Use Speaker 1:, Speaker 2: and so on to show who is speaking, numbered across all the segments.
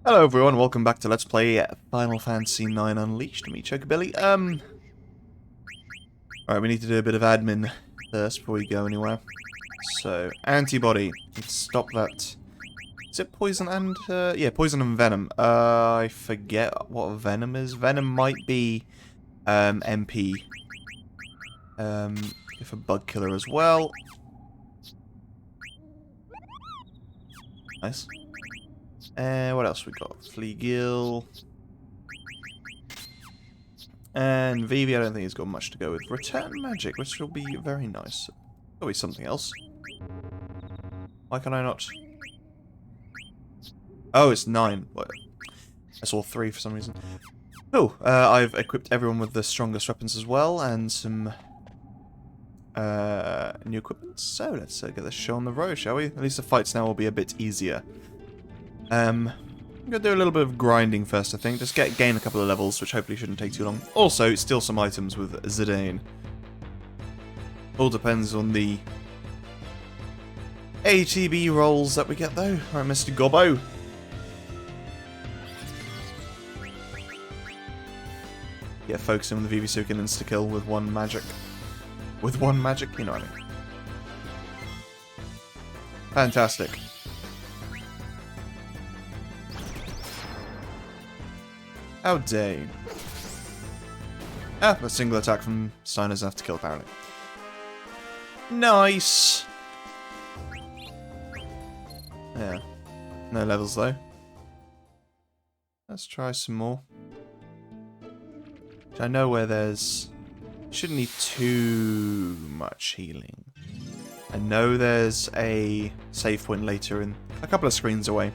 Speaker 1: Hello everyone, welcome back to Let's Play Final Fantasy IX Unleashed. Me, Chocobilly. Alright, we need to do a bit of admin first before we go anywhere. So, antibody. Let's stop that. Is it poison and, yeah, poison and venom. I forget what venom is. Venom might be, MP. If a bug killer as well. Nice. What else we got? Fleagill. And Vivi, I don't think he's got much to go with. Return magic, which will be very nice. There'll be something else. Why can I not? Oh, it's 9. What? I saw 3 for some reason. Oh, I've equipped everyone with the strongest weapons as well, and some new equipment. So let's get this show on the road, shall we? At least the fights now will be a bit easier. I'm gonna do a little bit of grinding first, I think. Just gain a couple of levels, which hopefully shouldn't take too long. Also, steal some items with Zidane. All depends on the ATB rolls that we get, though. Alright, Mr. Gobbo. Yeah, focusing on the VV so we can insta-kill with one magic. With one magic, you know what I mean. Fantastic. How dare you. Ah, a single attack from Steiner's enough to kill, apparently. Nice! Yeah. No levels, though. Let's try some more. I know where there's... Shouldn't need too much healing. I know there's a save point later in a couple of screens away.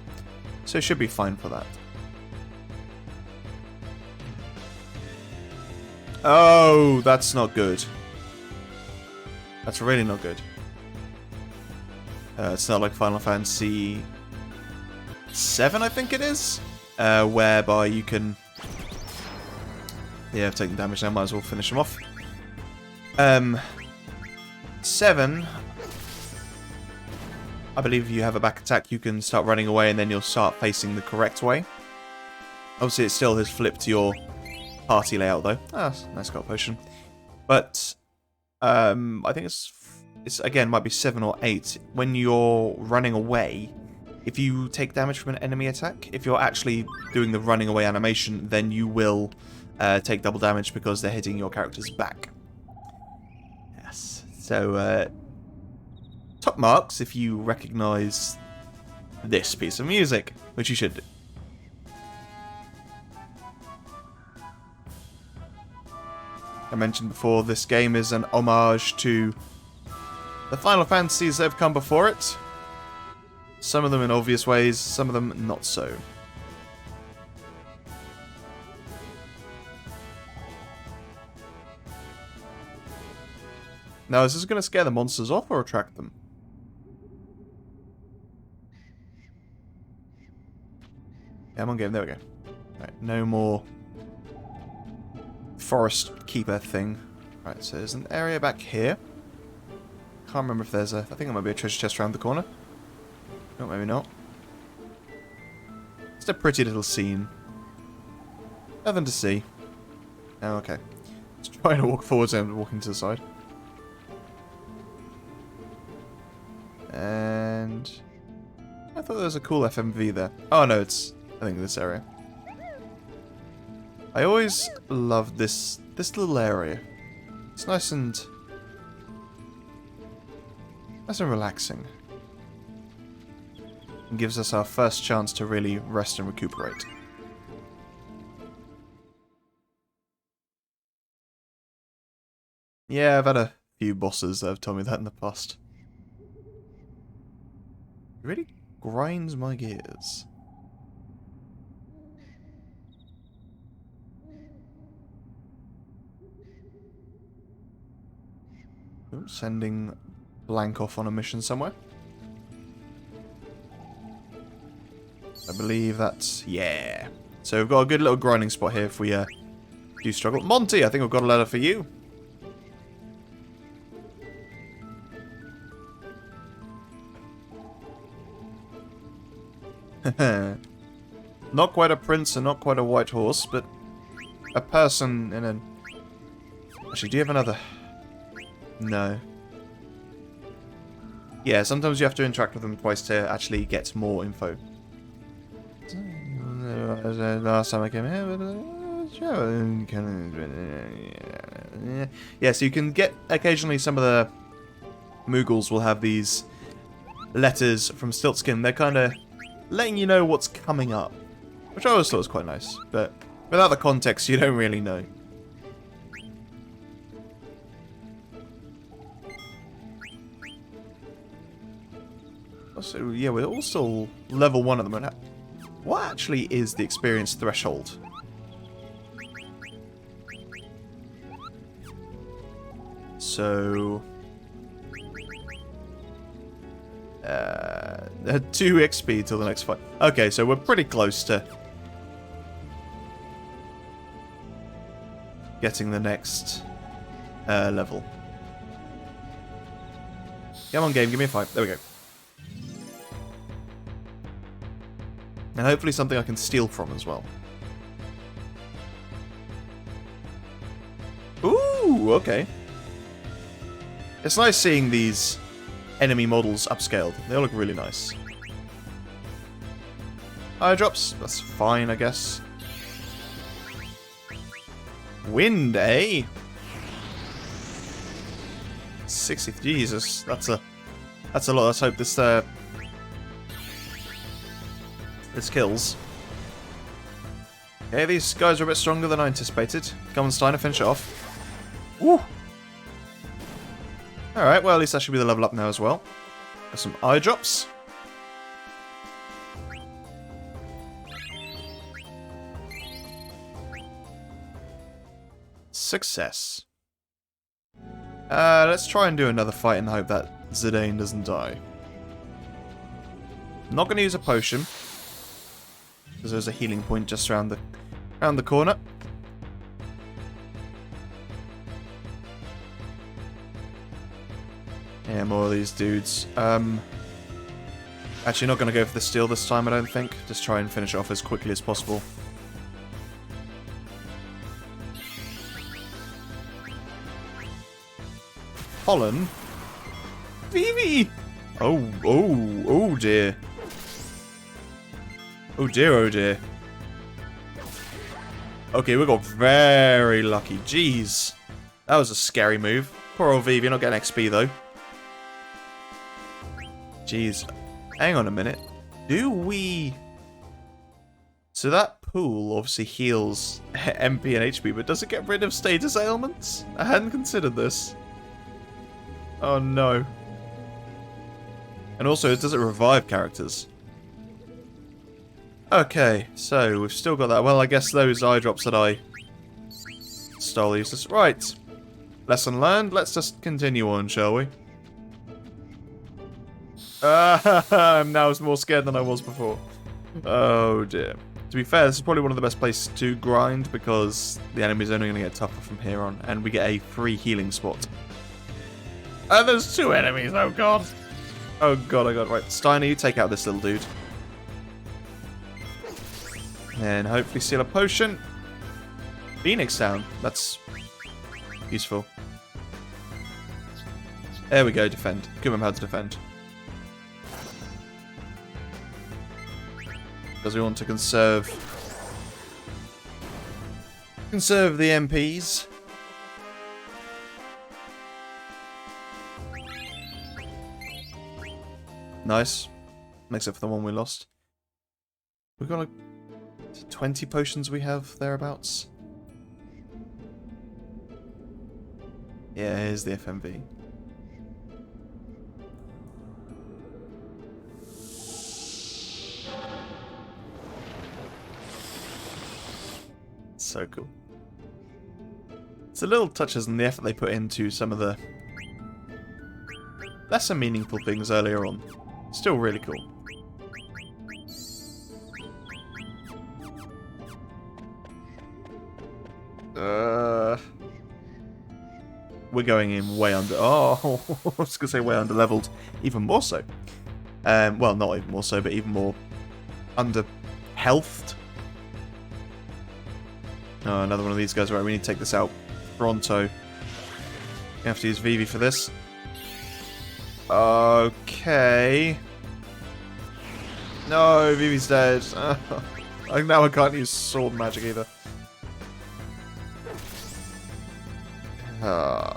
Speaker 1: So it should be fine for that. Oh, that's not good. That's really not good. It's not like Final Fantasy 7, I think it is, whereby you can... Yeah, I've taken damage now, might as well finish them off. 7, I believe if you have a back attack, you can start running away and then you'll start facing the correct way. Obviously, it still has flipped your party layout, though. Ah, nice gold potion. But, I think it's again, might be 7 or 8. When you're running away, if you take damage from an enemy attack, if you're actually doing the running away animation, then you will take double damage because they're hitting your character's back. Yes. So, top marks if you recognize this piece of music, which you should do. I mentioned before, this game is an homage to the Final Fantasies that have come before it. Some of them in obvious ways, some of them not so. Now, is this going to scare the monsters off or attract them? Come on, game. There we go. Right, no more forest keeper thing. Right, so there's an area back here. Can't remember if there's a... I think there might be a treasure chest around the corner. No, maybe not. It's a pretty little scene. Nothing to see. Oh, okay. Let's try to walk forwards and walking to the side. And... I thought there was a cool FMV there. Oh no, it's... I think this area. I always love this little area. It's nice and relaxing. It gives us our first chance to really rest and recuperate. Yeah, I've had a few bosses that have told me that in the past. It really grinds my gears. Oops, sending Blank off on a mission somewhere. I believe that's... yeah. So we've got a good little grinding spot here if we do struggle. Monty, I think I've got a letter for you. Not quite a prince and not quite a white horse, but a person in a... Actually, do you have another? No. Yeah, sometimes you have to interact with them twice to actually get more info. Last time I came here... Yeah, so you can get... Occasionally some of the Moogles will have these letters from Stiltskin. They're kind of letting you know what's coming up. Which I always thought was quite nice. But without the context, you don't really know. So, yeah, we're all still level 1 at the moment. What actually is the experience threshold? So... 2 XP till the next fight. Okay, so we're pretty close to getting the next level. Come on, game, give me a 5. There we go. And hopefully something I can steal from as well. Ooh, okay. It's nice seeing these enemy models upscaled. They all look really nice. Eye drops, that's fine, I guess. Wind, eh? 60, Jesus, that's a lot. Let's hope this this kills. Okay, these guys are a bit stronger than I anticipated. Come on, Steiner, finish it off. Woo! Alright, well, at least that should be the level up now as well. Got some eye drops. Success. Let's try and do another fight in the hope that Zidane doesn't die. I'm not going to use a potion, because there's a healing point just around the corner. Yeah, more of these dudes. Actually, not going to go for the steal this time, I don't think. Just try and finish it off as quickly as possible. Pollen? Vivi! Oh dear. Oh dear, oh dear. Okay, we got very lucky. Jeez. That was a scary move. Poor old Vivi, not getting XP though. Jeez. Hang on a minute. Do we... So that pool obviously heals MP and HP, but does it get rid of status ailments? I hadn't considered this. Oh no. And also, does it revive characters? Okay, so we've still got that. Well, I guess those eye drops that I stole useless. Right. Lesson learned. Let's just continue on, shall we? I'm now more scared than I was before. Oh dear. To be fair, this is probably one of the best places to grind because the enemy's only going to get tougher from here on, and we get a free healing spot. There's 2 enemies, oh god. Oh god, oh god. Right, Steiner, you take out this little dude. And hopefully steal a potion. Phoenix down. That's useful. There we go, defend. Give him how to defend. Because we want to conserve the MPs. Nice. Makes up for the one we lost. We've got like 20 potions we have thereabouts. Yeah, here's the FMV. So cool. It's the little touches and the effort they put into some of the lesser meaningful things earlier on. Still really cool. We're going in way under... Oh, I was going to say way under leveled. Even more so. Well, not even more so, but even more under healthed. Oh, another one of these guys. Right, we need to take this out pronto. We have to use Vivi for this. Okay. No, Vivi's dead. Now I can't use sword magic either. Right,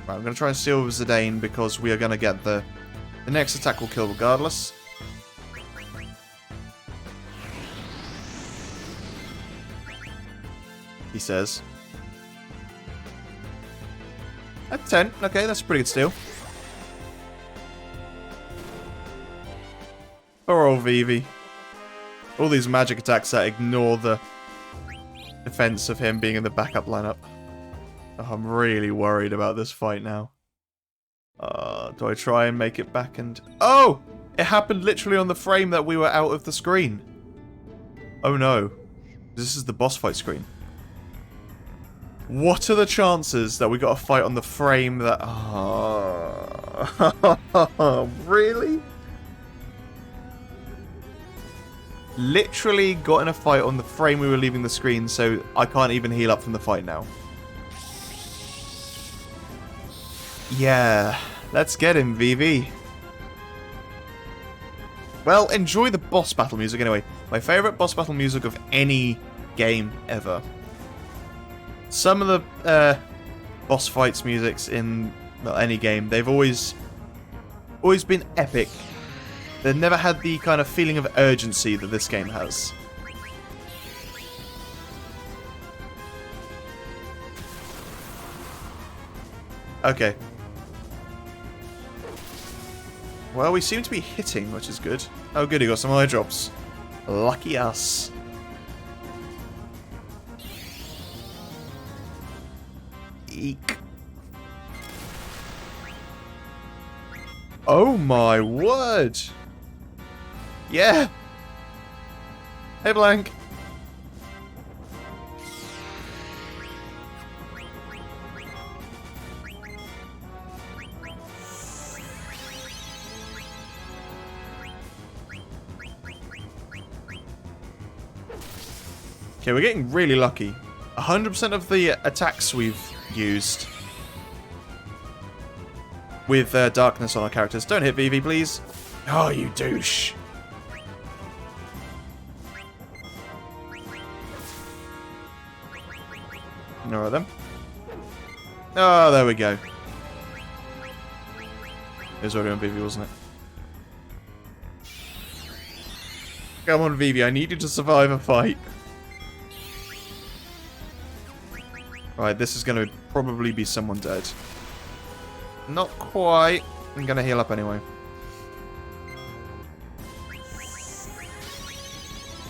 Speaker 1: I'm going to try and steal with Zidane because we are going to get the next attack will kill regardless. He says. At 10. Okay, that's a pretty good steal. Poor old Vivi. All these magic attacks that ignore the defense of him being in the backup lineup. Oh, I'm really worried about this fight now. Do I try and make it back and... Oh! It happened literally on the frame that we were out of the screen. Oh no. This is the boss fight screen. What are the chances that we got a fight on the frame that... Oh, really? Literally got in a fight on the frame we were leaving the screen, so I can't even heal up from the fight now. Yeah, let's get him, Vivi. Well, enjoy the boss battle music anyway. My favourite boss battle music of any game ever. Some of the boss fights musics in any game, they've always been epic. They've never had the kind of feeling of urgency that this game has. Okay. Well, we seem to be hitting, which is good. Oh good, he got some eye drops. Lucky us. Eek. Oh my word! Yeah! Hey, Blank! Okay, we're getting really lucky. 100% of the attacks we've used with darkness on our characters. Don't hit Vivi, please. Oh, you douche. Ignore them. Oh, there we go. It was already on Vivi, wasn't it? Come on, Vivi, I need you to survive a fight. Right, this is going to probably be someone dead. Not quite. I'm going to heal up anyway.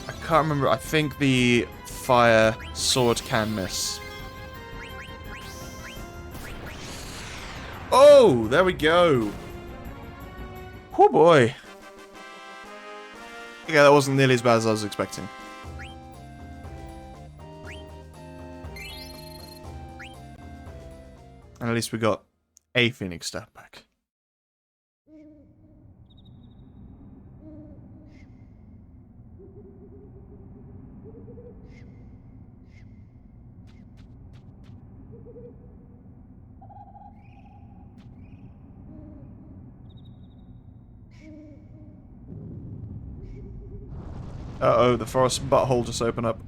Speaker 1: I can't remember. I think the fire sword can miss. Oh, there we go. Oh boy. Yeah, that wasn't nearly as bad as I was expecting. And at least we got a Phoenix stat back. Uh-oh, the forest butthole just opened up.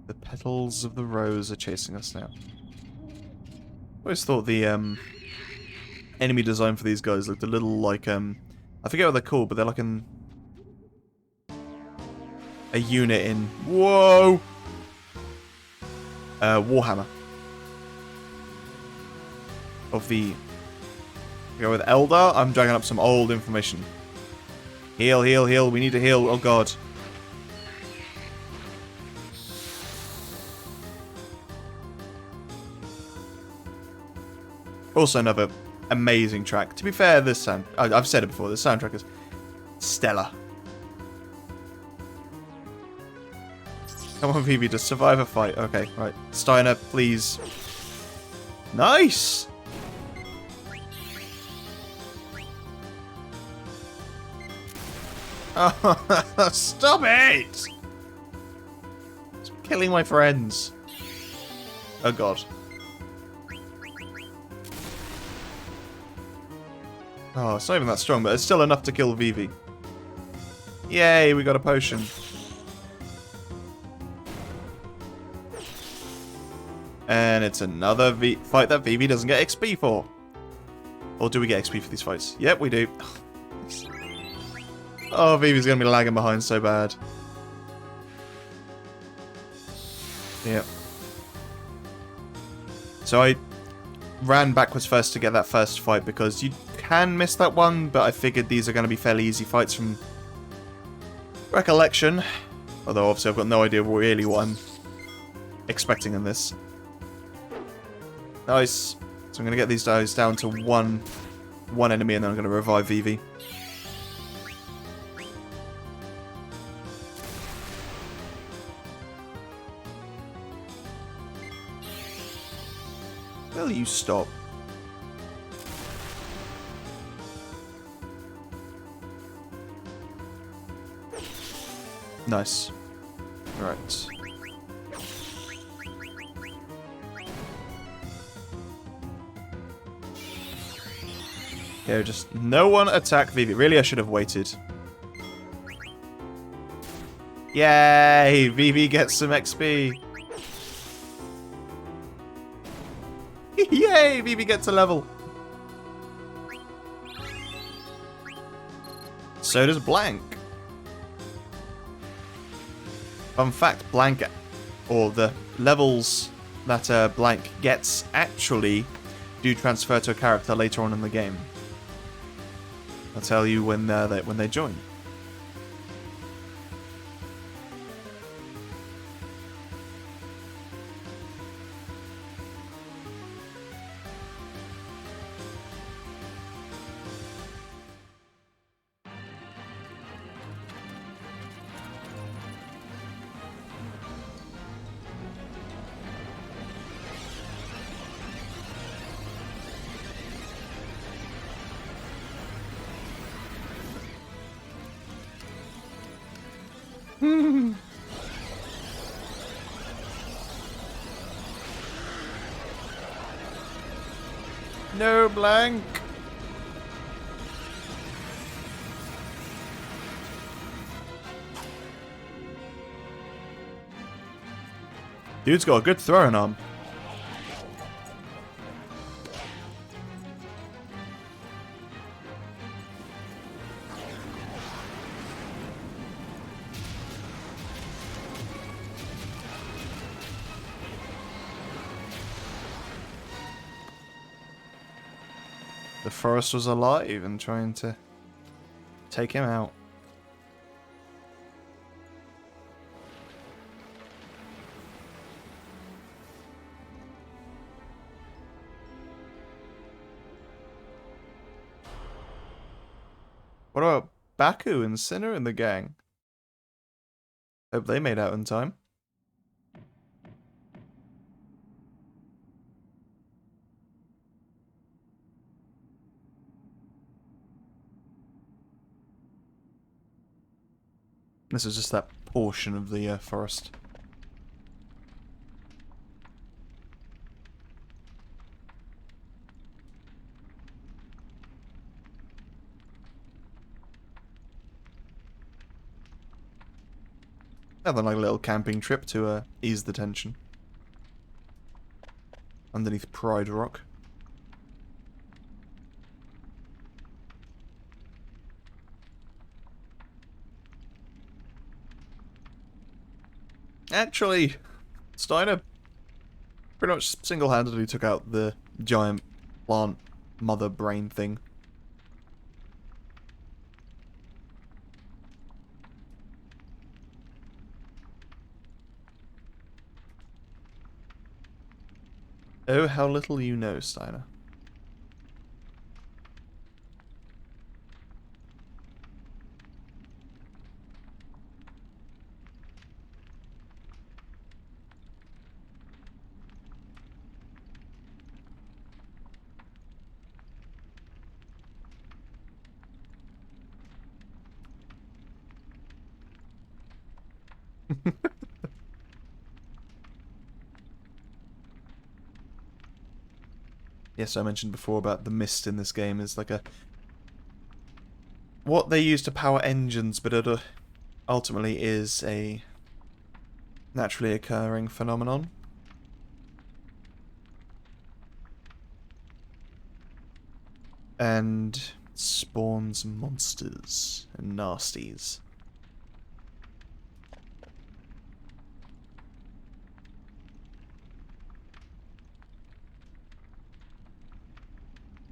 Speaker 1: The petals of the rose are chasing us now. I always thought the enemy design for these guys looked a little like I forget what they're called, but they're like a unit in whoa Warhammer. Of the go with Eldar. I'm dragging up some old information. Heal, heal, heal. We need to heal. Oh god. Also another amazing track. To be fair, this sound... I've said it before, this soundtrack is stellar. Come on, Vivi, just survive a fight. Okay, right. Steiner, please. Nice! Oh, stop it! It's killing my friends. Oh god. Oh, it's not even that strong, but it's still enough to kill Vivi. Yay, we got a potion. And it's another fight that Vivi doesn't get XP for. Or do we get XP for these fights? Yep, we do. Oh, Vivi's gonna be lagging behind so bad. Yep. So I ran backwards first to get that first fight because you can miss that one, but I figured these are going to be fairly easy fights from recollection. Although obviously I've got no idea really what I'm expecting in this. Nice. So I'm going to get these guys down to one enemy and then I'm going to revive Vivi. Will you stop? Nice. Right. Here, just no one attack Vivi. Really, I should have waited. Yay! Vivi gets some XP. Yay! Vivi gets a level. So does Blank. Fun fact, Blank, or the levels that Blank gets actually do transfer to a character later on in the game. I'll tell you when they join. No, Blank. Dude's got a good throwing arm. The forest was alive and trying to take him out. What about Baku and Sinner and the gang? Hope they made out in time. This is just that portion of the forest. Nothing like a little camping trip to ease the tension. Underneath Pride Rock. Actually, Steiner pretty much single-handedly took out the giant plant mother brain thing. Oh, how little you know, Steiner. Yes, I mentioned before about the mist in this game is like a... what they use to power engines, but it ultimately is a naturally occurring phenomenon. And spawns monsters and nasties.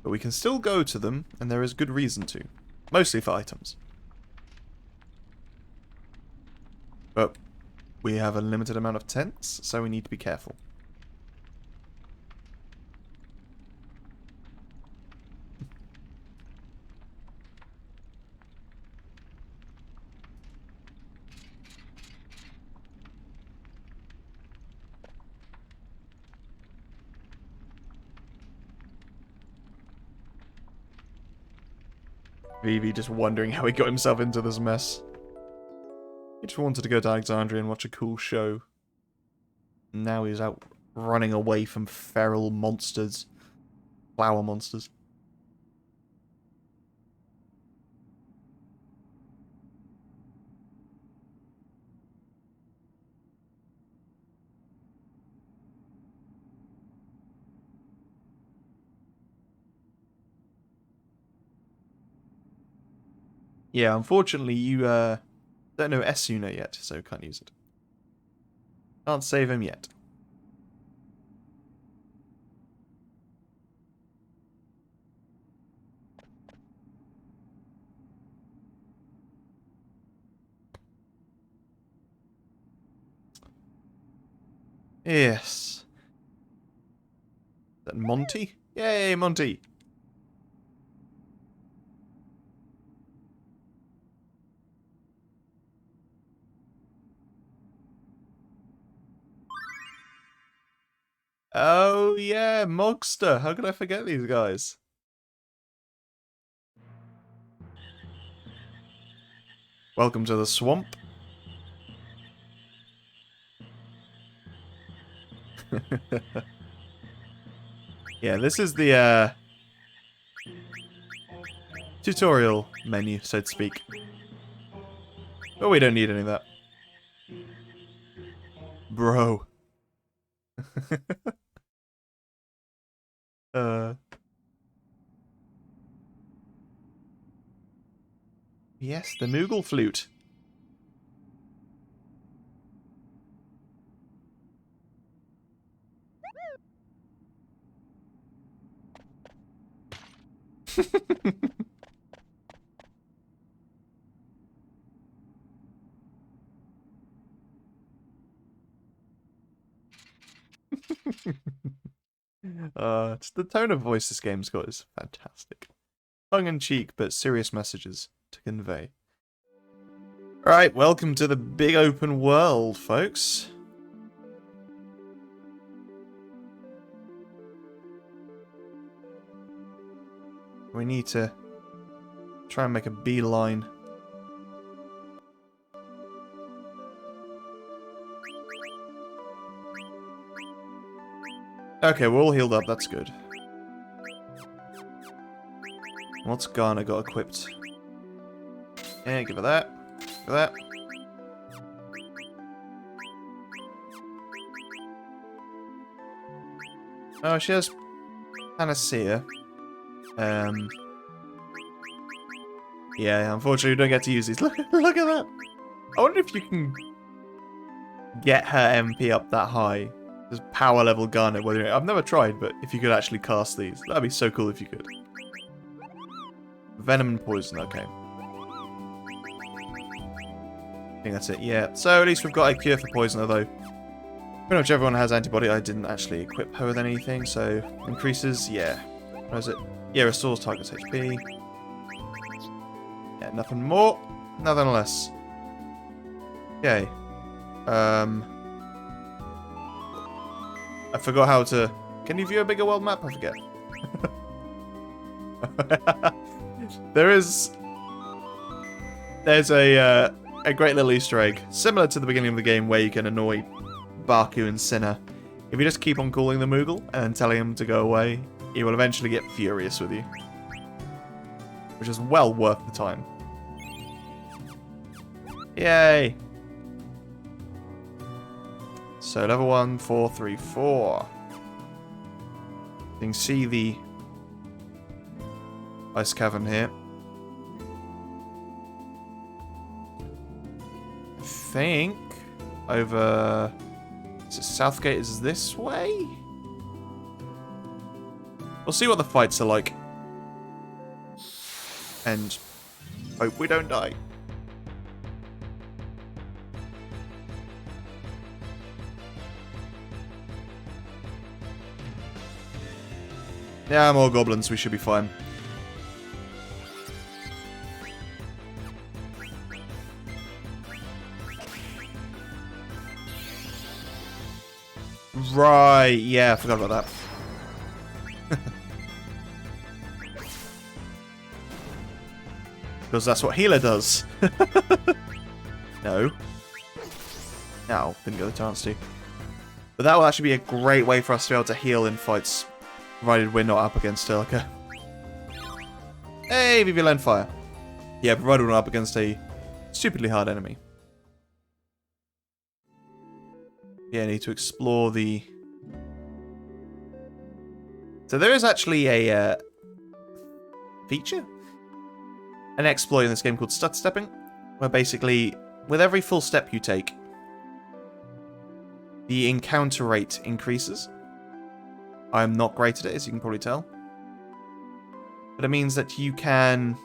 Speaker 1: But we can still go to them, and there is good reason to. Mostly for items. But we have a limited amount of tents, so we need to be careful. Vivi just wondering how he got himself into this mess. He just wanted to go to Alexandria and watch a cool show. Now he's out running away from feral monsters. Flower monsters. Yeah, unfortunately you don't know Esuna yet, so can't use it. Can't save him yet. Yes. Is that Monty? Yay, Monty! Oh yeah, Mogster! How could I forget these guys? Welcome to the swamp. Yeah, this is the tutorial menu, so to speak. But we don't need any of that. Bro. Yes, the Moogle flute. It's the tone of voice this game's got is fantastic. Tongue-in-cheek, but serious messages to convey. Alright, welcome to the big open world, folks. We need to try and make a beeline. Okay, we're all healed up, that's good. What's Garnet got equipped? Yeah, give her that. Give her that. Oh, she has Panacea. Yeah, unfortunately we don't get to use these. Look at that! I wonder if you can get her MP up that high. Just power level Garnet. Whether I've never tried, but if you could actually cast these, that'd be so cool if you could. Venom and poison, okay. I think that's it, yeah. So at least we've got a cure for poison, although pretty much everyone has antibody. I didn't actually equip her with anything, so increases, yeah. What is it? Yeah, restores target's HP. Yeah, nothing more, nothing less. Okay. I forgot how to... Can you view a bigger world map? I forget. There's a a great little Easter egg, similar to the beginning of the game where you can annoy Baku and Sinner. If you just keep on calling the Moogle and telling him to go away, he will eventually get furious with you. Which is well worth the time. Yay! So level 1, 4, 3, 4. You can see the Ice Cavern here. I think over... Is it Southgate is this way? We'll see what the fights are like. And hope we don't die. Yeah, more goblins, we should be fine. Right, yeah, I forgot about that. Because that's what healer does. No. No, didn't get the chance to. But that will actually be a great way for us to be able to heal in fights. Provided we're not up against Turlica. Hey, Vivi Fire. Yeah, provided we're not up against a stupidly hard enemy. Yeah, I need to explore the... So there is actually a feature? An exploit in this game called stutter stepping, where basically, with every full step you take, the encounter rate increases. I'm not great at it, as you can probably tell. But it means that you can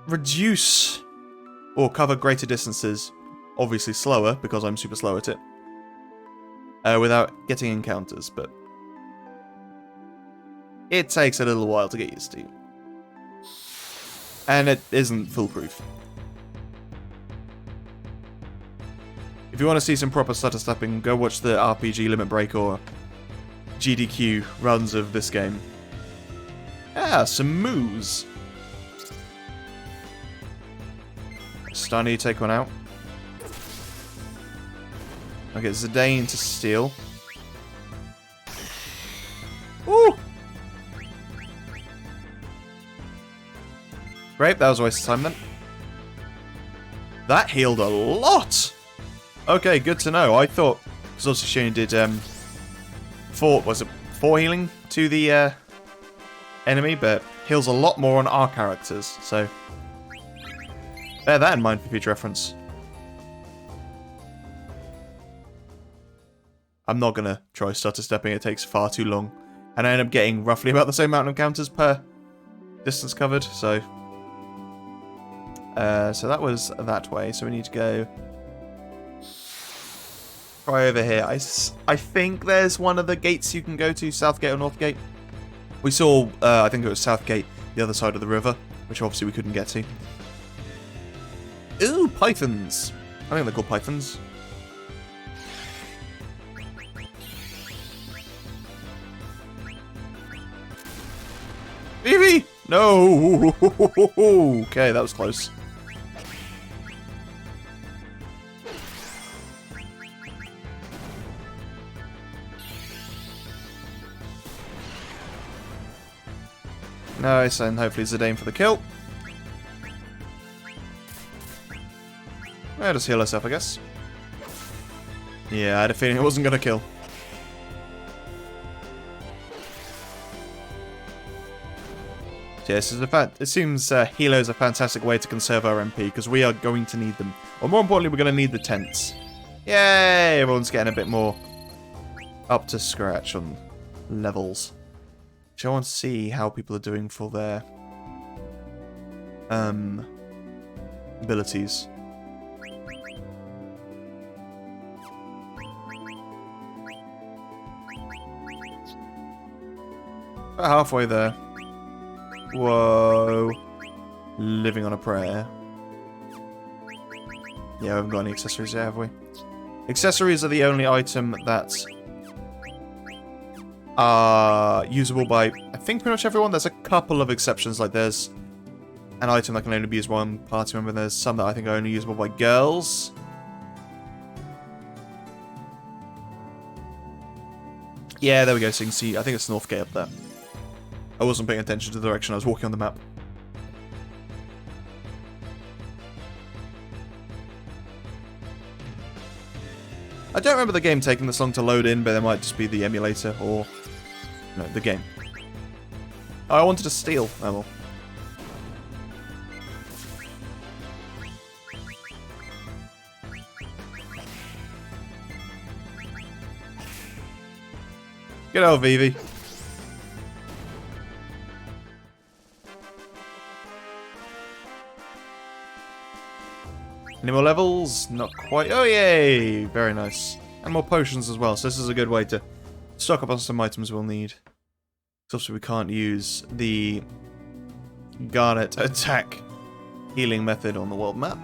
Speaker 1: reduce or cover greater distances, obviously slower, because I'm super slow at it, without getting encounters, but it takes a little while to get used to. And it isn't foolproof. If you want to see some proper stutter stepping, go watch the RPG Limit Break or GDQ runs of this game. Ah, some moves. Steiner, you take one out. Okay, Zidane to steal. Ooh! Great, that was a waste of time then. That healed a lot! Okay, good to know. I thought, because also she only did, 4 healing to the, enemy, but heals a lot more on our characters, so bear that in mind for future reference. I'm not gonna try stutter stepping, it takes far too long. And I end up getting roughly about the same amount of encounters per distance covered, so... so that was that way, so we need to go... Try over here. I think there's one of the gates you can go to, Southgate or Northgate. We saw, I think it was Southgate, the other side of the river, which obviously we couldn't get to. Ooh, pythons! I think they're called pythons. Vivi! No! Okay, that was close. Nice, and hopefully Zidane for the kill. I'll just heal herself, I guess. Yeah, I had a feeling it wasn't going to kill. Yes, it seems Hilo is a fantastic way to conserve our MP, because we are going to need them. Or more importantly, we're going to need the tents. Yay! Everyone's getting a bit more up to scratch on levels. I want to see how people are doing for their abilities. About halfway there. Whoa. Living on a prayer. Yeah, we haven't got any accessories yet, have we? Accessories are the only item that are usable by, I think, pretty much everyone. There's a couple of exceptions, like there's an item that can only be used by one party member. There's some that I think are only usable by girls. Yeah, there we go. So you can see, I think it's Northgate up there. I wasn't paying attention to the direction I was walking on the map. I don't remember the game taking this long to load in, but it might just be the emulator or... no, the game. Oh, I wanted to steal. Oh well. Get out, Vivi. Any more levels? Not quite. Oh, yay! Very nice. And more potions as well, so this is a good way to stock up on some items we'll need. Obviously we can't use the Garnet attack healing method on the world map.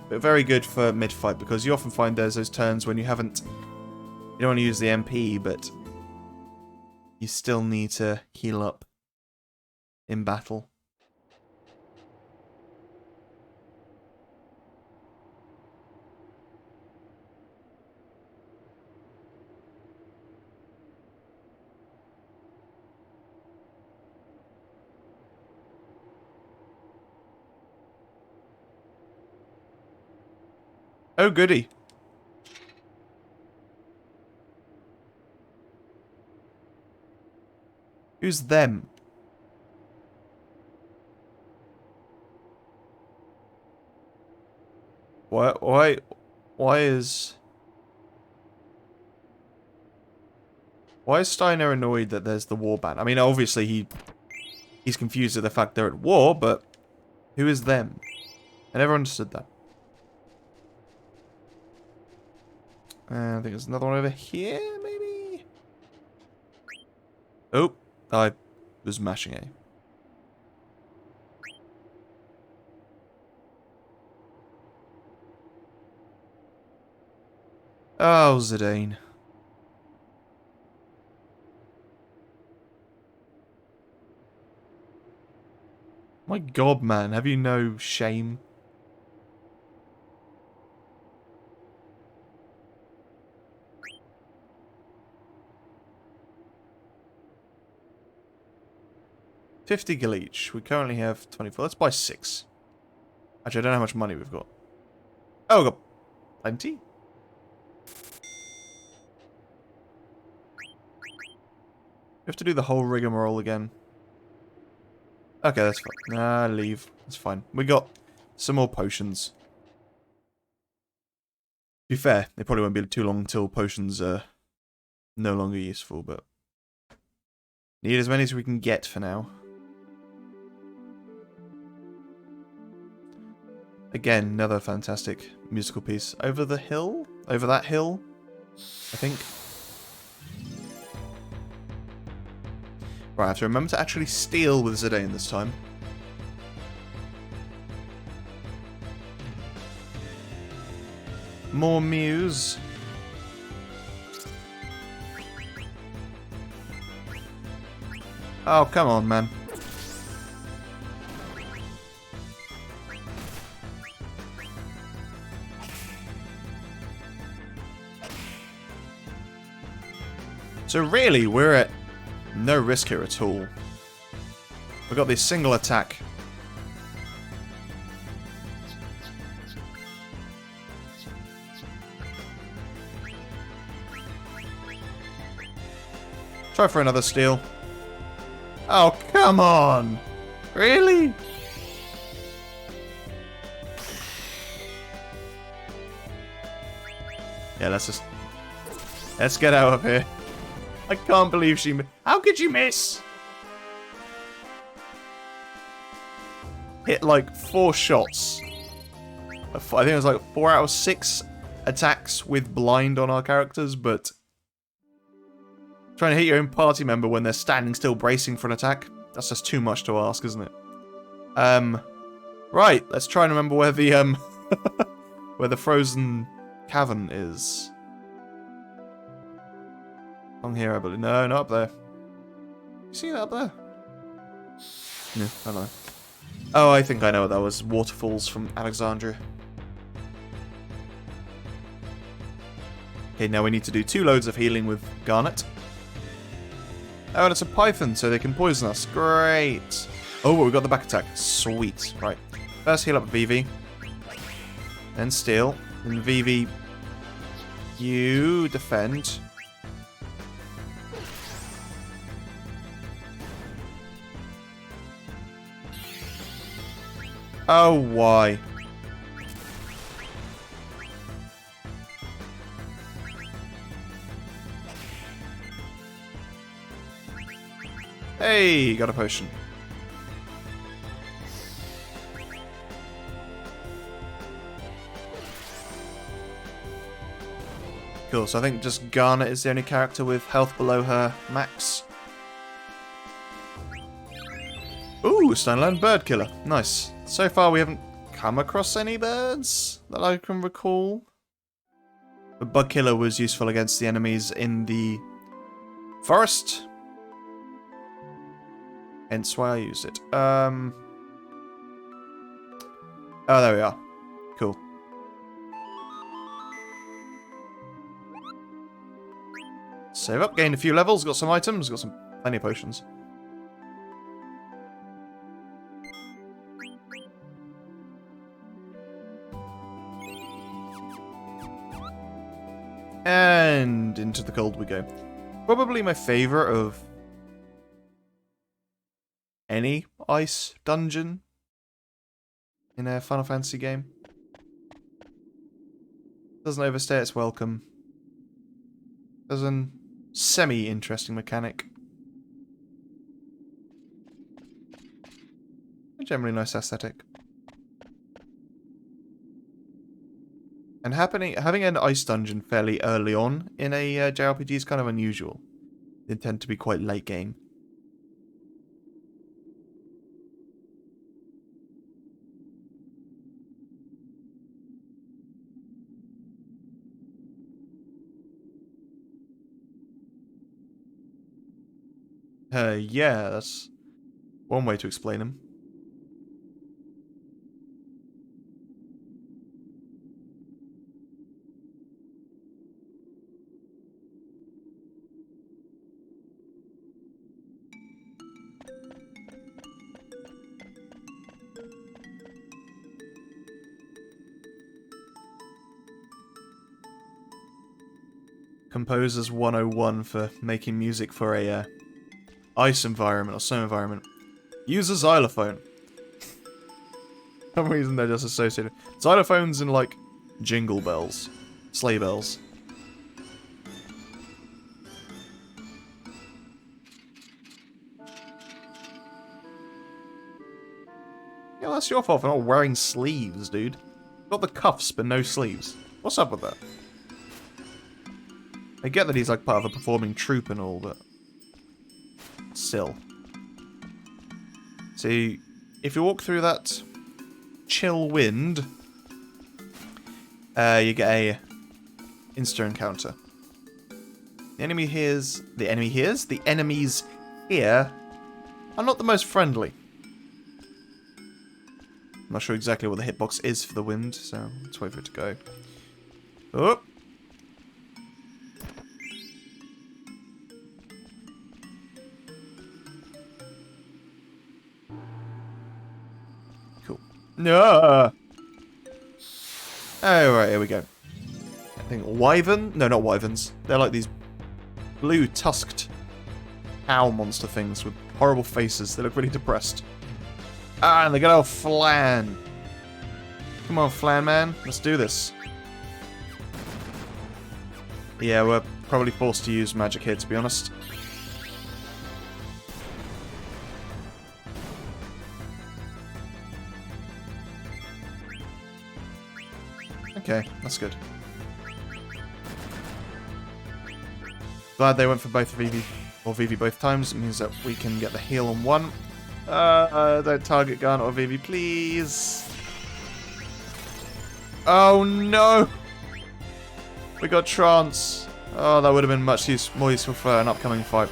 Speaker 1: But very good for mid-fight, because you often find there's those turns when you haven't... you don't want to use the MP, but you still need to heal up in battle. Oh, goody. Who's them? Why is Steiner annoyed that there's the war ban? I mean, obviously he's confused at the fact they're at war, but who is them? I never understood that. I think there's another one over here, maybe? Oh, I was mashing A. Oh, Zidane. My god, man, have you no shame? $50 gil each. We currently have 24. Let's buy 6. Actually, I don't know how much money we've got. Oh, we've got plenty. We have to do the whole rigmarole again. Okay, that's fine. Nah, leave. That's fine. We got some more potions. To be fair, it probably won't be too long until potions are no longer useful, but... need as many as we can get for now. Again, another fantastic musical piece. Over the hill? Over that hill? I think. Right, I have to remember to actually steal with Zidane this time. More Muse. Oh, come on, man. So really, we're at no risk here at all. We've got this single attack. Try for another steal. Oh, come on! Really? Yeah, let's get out of here. I can't believe she... how could you miss? Hit like 4 shots. I think it was like 4 out of 6 attacks with blind on our characters, but... trying to hit your own party member when they're standing still bracing for an attack? That's just too much to ask, isn't it? Right, let's try and remember where the, where the frozen cavern is. On here, I believe. No, not up there. You see that up there? No, I don't know. Oh, I think I know what that was. Waterfalls from Alexandria. Okay, now we need to do 2 loads of healing with Garnet. Oh, and it's a python, so they can poison us. Great. Oh, we got the back attack. Sweet. Right. First heal up Vivi. Then steal. Then Vivi, you defend. Oh, why? Hey, got a potion. Cool, so I think just Garnet is the only character with health below her max. Ooh, Stoneland Bird Killer. Nice. So far we haven't come across any birds that I can recall. But Bug Killer was useful against the enemies in the forest. Hence why I used it. Oh, there we are. Cool. Save up, gained a few levels, got some items, got plenty of potions. And into the cold we go. Probably my favourite of any ice dungeon in a Final Fantasy game. Doesn't overstay its welcome. There's a semi-interesting mechanic. A generally nice aesthetic. And having an ice dungeon fairly early on in a JRPG is kind of unusual. They tend to be quite late game. Yeah, that's one way to explain them. Composers 101 for making music for a ice environment or snow environment. Use a xylophone. For some reason they're just associated. Xylophones and like jingle bells. Sleigh bells. Yeah, that's your fault for not wearing sleeves, dude. Got the cuffs but no sleeves. What's up with that? I get that he's like part of a performing troupe and all, but still. See, if you walk through that chill wind, you get a insta encounter. The enemies here are not the most friendly. I'm not sure exactly what the hitbox is for the wind, so let's wait for it to go. Oh. No. Oh, right, here we go. I think wyvern? No, not wyverns. They're like these blue tusked owl monster things with horrible faces. They look really depressed. Ah, and they got old Flan. Come on, Flan man. Let's do this. Yeah, we're probably forced to use magic here, to be honest. Okay, that's good. Glad they went for both Vivi, or Vivi both times. It means that we can get the heal on one. Don't target Garnet or Vivi, please. Oh no! We got Trance. Oh, that would have been much more useful for an upcoming fight.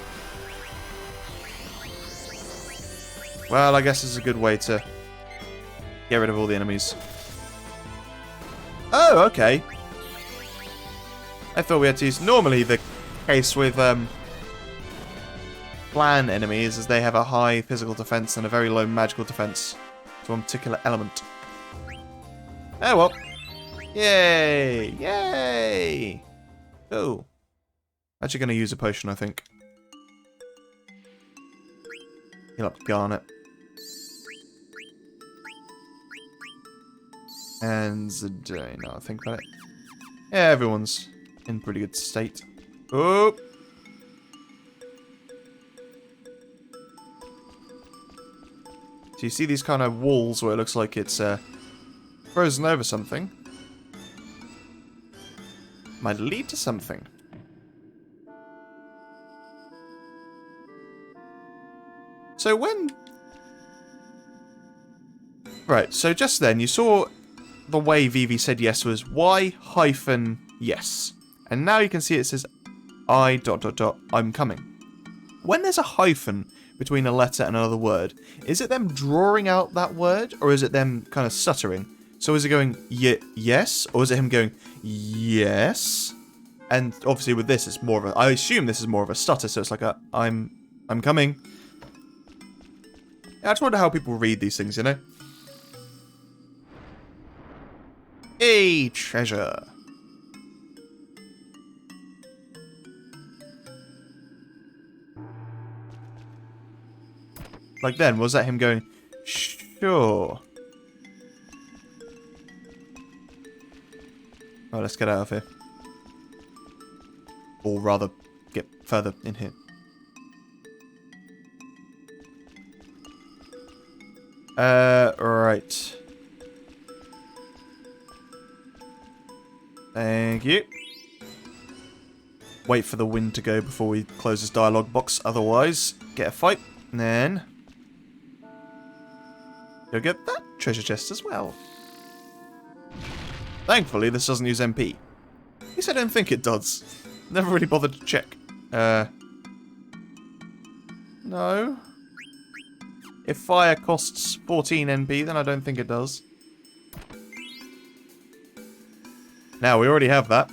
Speaker 1: Well, I guess it's a good way to Get rid of all the enemies. Oh, okay. I thought we had to use... Normally the case with clan enemies is they have a high physical defense and a very low magical defense to one particular element. Oh well. Yay! Yay! Oh. Actually going to use a potion, I think. Heal up Garnet. And Zidane, now I think about it. Yeah, everyone's in pretty good state. Oh! So you see these kind of walls where it looks like it's frozen over something. Might lead to something. So when... Right, so just then you saw the way Vivi said yes was Y-yes. And now you can see it says I ... I'm coming. When there's a hyphen between a letter and another word, is it them drawing out that word, or is it them kind of stuttering? So is it going yes, or is it him going yes? And obviously with this, it's more of a... I assume this is more of a stutter, so it's like a I'm coming. I just wonder how people read these things, you know? A treasure. Like then, was that him going, sure. Oh, let's get out of here. Or rather, get further in here. Right. Thank you. Wait for the wind to go before we close this dialogue box, otherwise, get a fight, and then... Go get that treasure chest as well. Thankfully, this doesn't use MP. At least I don't think it does. Never really bothered to check. No. If fire costs 14 NP, then I don't think it does. Now, we already have that.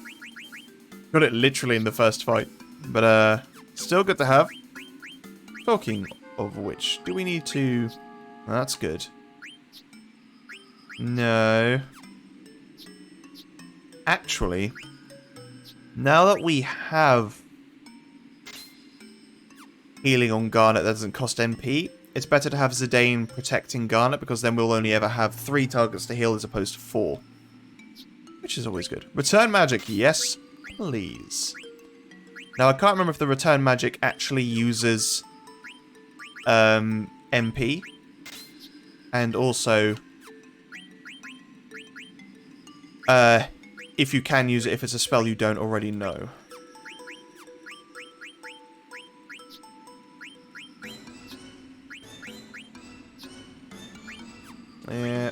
Speaker 1: Got it literally in the first fight. But, still good to have. Talking of which, do we need to... Oh, that's good. No. Actually, now that we have healing on Garnet that doesn't cost MP, it's better to have Zidane protecting Garnet, because then we'll only ever have 3 targets to heal as opposed to 4. Which is always good. Return magic, yes, please. Now, I can't remember if the return magic actually uses MP. And also, if you can use it if it's a spell you don't already know. Yeah.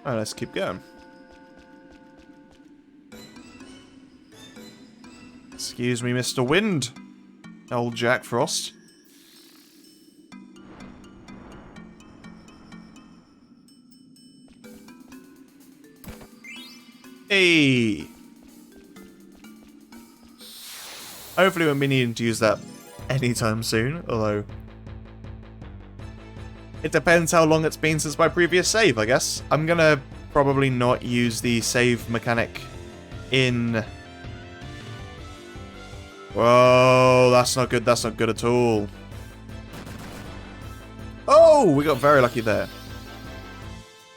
Speaker 1: Alright, let's keep going. Excuse me, Mr. Wind. Old Jack Frost. Hey! Hopefully we won't be needing to use that anytime soon, although... It depends how long it's been since my previous save, I guess. I'm gonna probably not use the save mechanic in... Whoa, that's not good at all. Oh, we got very lucky there.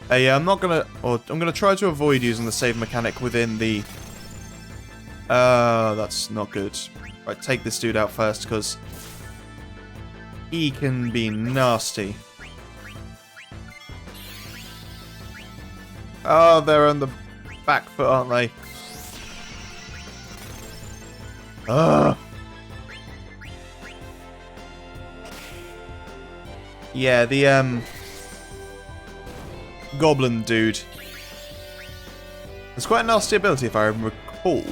Speaker 1: Yeah, I'm gonna try to avoid using the save mechanic within the... that's not good. Right, take this dude out first, because he can be nasty. Oh, they're on the back foot, aren't they? Ugh. Yeah, the, goblin dude. It's quite a nasty ability, if I recall.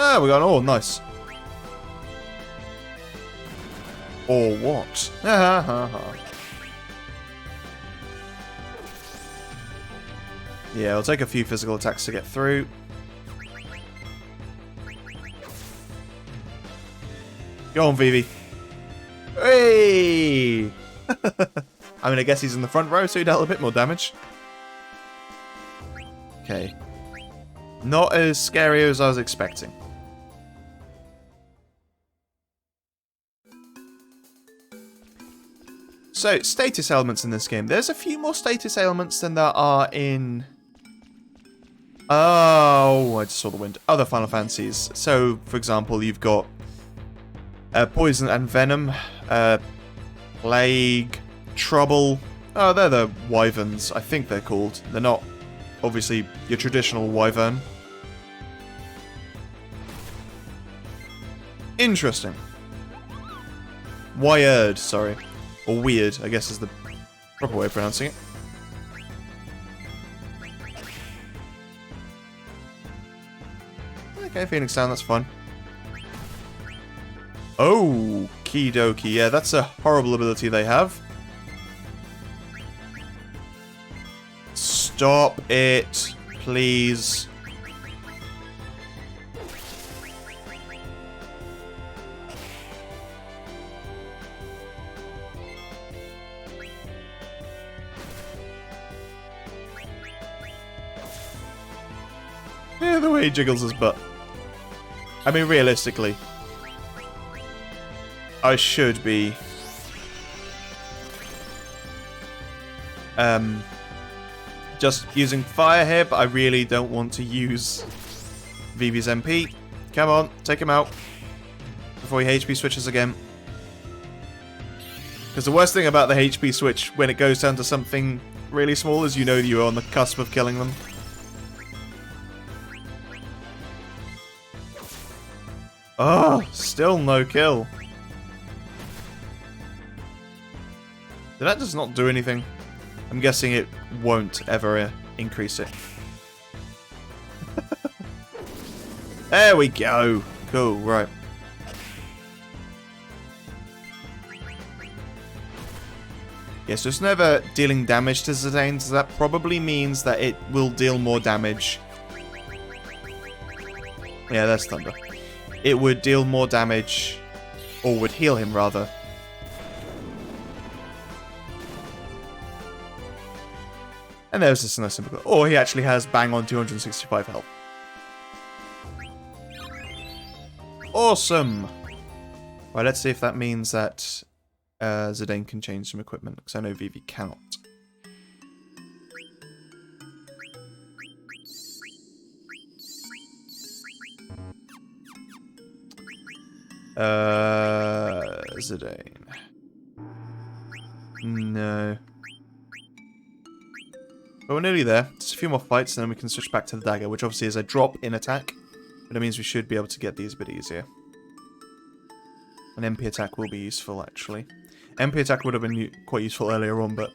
Speaker 1: Ah, we got an ore. Nice. Or what? Ha ha ha. Yeah, it'll take a few physical attacks to get through. Go on, Vivi. Hey! I mean, I guess he's in the front row, so he dealt a bit more damage. Okay. Not as scary as I was expecting. So, status elements in this game. There's a few more status elements than there are in... Oh, I just saw the wind. Other Final Fantasies. So, for example, you've got Poison and Venom, Plague, Trouble. Oh, they're the Wyverns, I think they're called. They're not, obviously, your traditional Wyvern. Interesting. Wired, sorry. Or weird, I guess is the proper way of pronouncing it. Okay, Phoenix Down, that's fun. Oh, okie dokie. Yeah, that's a horrible ability they have. Stop it, please. Yeah, the way he jiggles his butt. I mean, realistically, I should be just using fire here, but I really don't want to use Vivi's MP. Come on, take him out before he HP switches again. Because the worst thing about the HP switch when it goes down to something really small is you know you're on the cusp of killing them. Oh, still no kill. Did that just not do anything? I'm guessing it won't ever increase it. There we go. Cool, right. Yes, so it's never dealing damage to Zidane, so that probably means that it will deal more damage. Yeah, that's Thunder. It would deal more damage, or would heal him rather. And there's this nice simple. Or he actually has bang on 265 health. Awesome! Right, let's see if that means that Zidane can change some equipment, because I know Vivi cannot. Zidane. No. But we're nearly there. Just a few more fights and then we can switch back to the dagger, which obviously is a drop in attack. But it means we should be able to get these a bit easier. An MP attack will be useful, actually. MP attack would have been quite useful earlier on, but...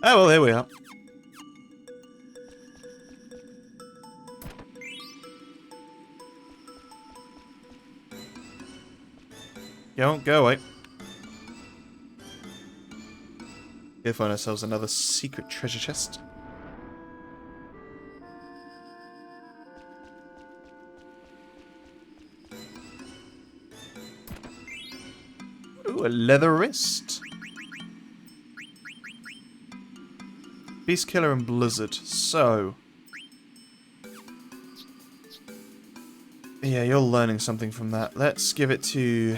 Speaker 1: Oh, well, here we are. Go away. We'll find ourselves another secret treasure chest. Ooh, a leather wrist. Beast Killer and Blizzard. So... yeah, you're learning something from that. Let's give it to...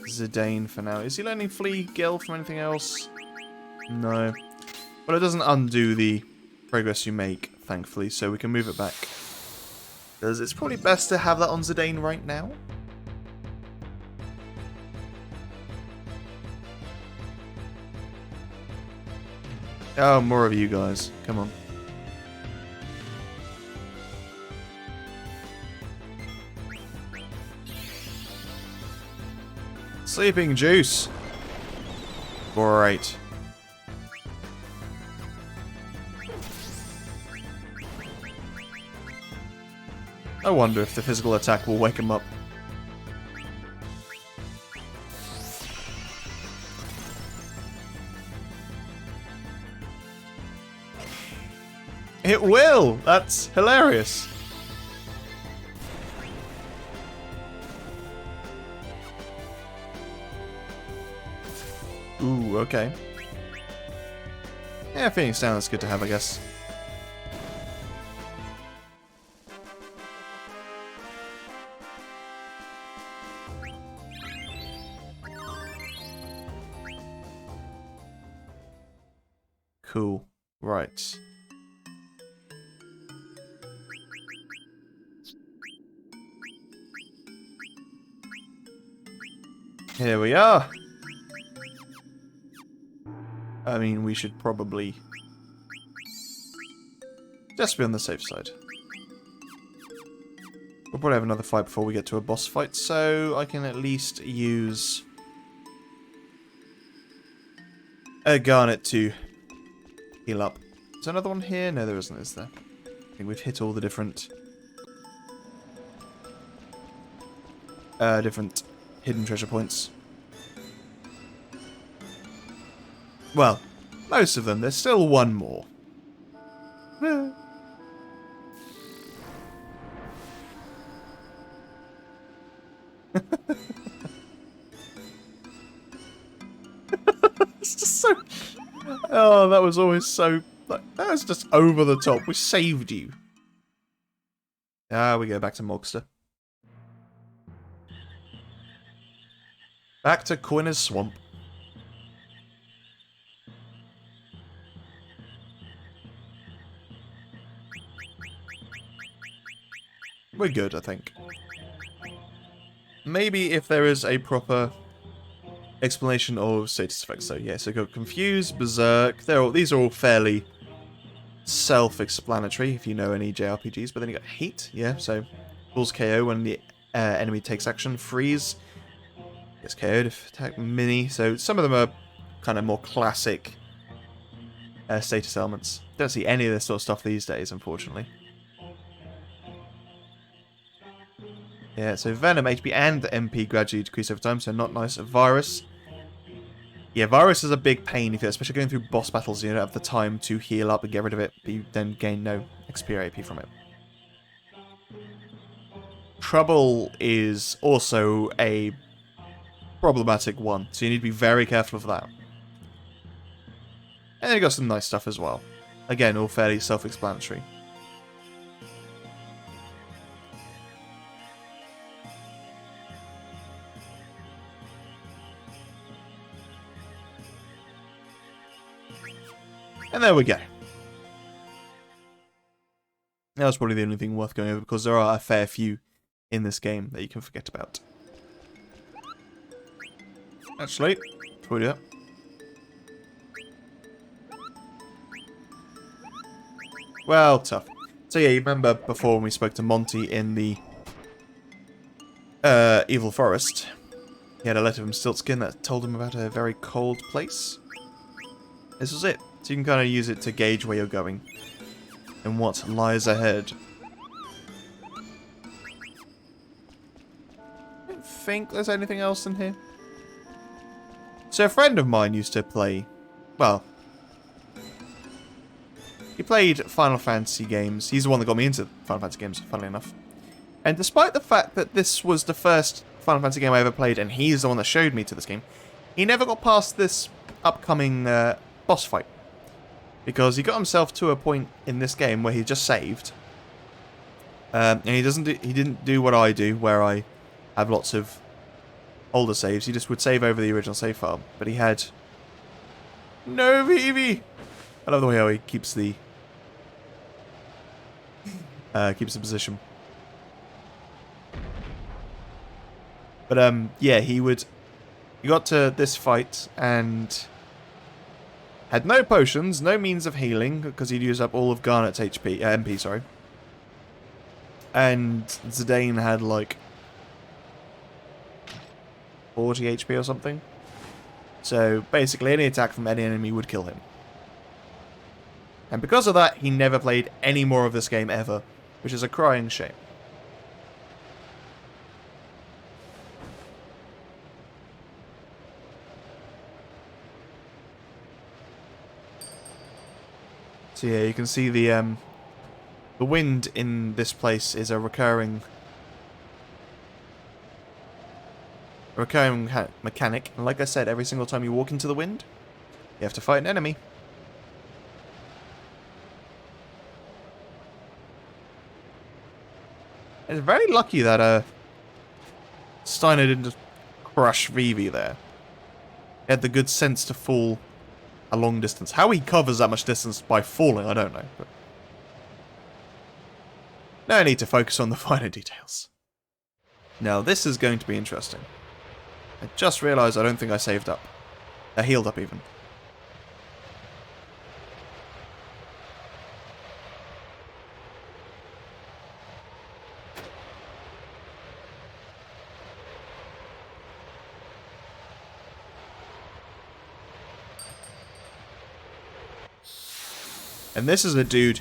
Speaker 1: Zidane for now. Is he learning Flea Gil from anything else? No. But it doesn't undo the progress you make, thankfully, so we can move it back. Because it's probably best to have that on Zidane right now. Oh, more of you guys. Come on. Sleeping Juice. Great. I wonder if the physical attack will wake him up. It will! That's hilarious. Ooh, okay. Yeah, Phoenix down, that's good to have, I guess. Cool. Right. Here we are. I mean, we should probably just be on the safe side. We'll probably have another fight before we get to a boss fight, so I can at least use a Garnet to heal up. Is there another one here? No, there isn't, is there? I think we've hit all the different hidden treasure points. Well, most of them. There's still one more. It's just so... Oh, that was always so... That was just over the top. We saved you. Ah, we go back to Mogster. Back to Quinner's Swamp. We're good, I think. Maybe if there is a proper explanation of status effects. So yeah, so go Confuse, Berserk. These are all fairly self-explanatory if you know any JRPGs. But then you got Heat, yeah. So pulls KO when the enemy takes action. Freeze gets KO'd if attack. Mini. So some of them are kind of more classic status elements. Don't see any of this sort of stuff these days, unfortunately. Yeah, so Venom, HP, and MP gradually decrease over time, so not nice. Virus. Yeah, Virus is a big pain, if you're especially going through boss battles, you don't have the time to heal up and get rid of it, but you then gain no XP or AP from it. Trouble is also a problematic one, so you need to be very careful of that. And then you got some nice stuff as well. Again, all fairly self-explanatory. And there we go. That was probably the only thing worth going over, because there are a fair few in this game that you can forget about. Actually, before we do that. Well, tough. So yeah, you remember before when we spoke to Monty in the Evil Forest, he had a letter from Stiltskin that told him about a very cold place. This was it. So you can kind of use it to gauge where you're going and what lies ahead. I don't think there's anything else in here. So a friend of mine used to play, well, he played Final Fantasy games. He's the one that got me into Final Fantasy games, funnily enough. And despite the fact that this was the first Final Fantasy game I ever played, and he's the one that showed me to this game, he never got past this upcoming boss fight. Because he got himself to a point in this game where he just saved. And he didn't do what I do, where I have lots of older saves. He just would save over the original save file. But he had no VV. I love the way how he keeps the position. But yeah, he got to this fight and had no potions, no means of healing, because he'd used up all of Garnet's MP, sorry. And Zidane had like 40 HP or something. So basically any attack from any enemy would kill him. And because of that, he never played any more of this game ever, which is a crying shame. So yeah, you can see the wind in this place is a recurring mechanic. And like I said, every single time you walk into the wind, you have to fight an enemy. It's very lucky that Steiner didn't just crush Vivi there. He had the good sense to fall a long distance. How he covers that much distance by falling, I don't know. But no need to focus on the finer details. Now, this is going to be interesting. I just realised I don't think I saved up. I healed up, even. And this is a dude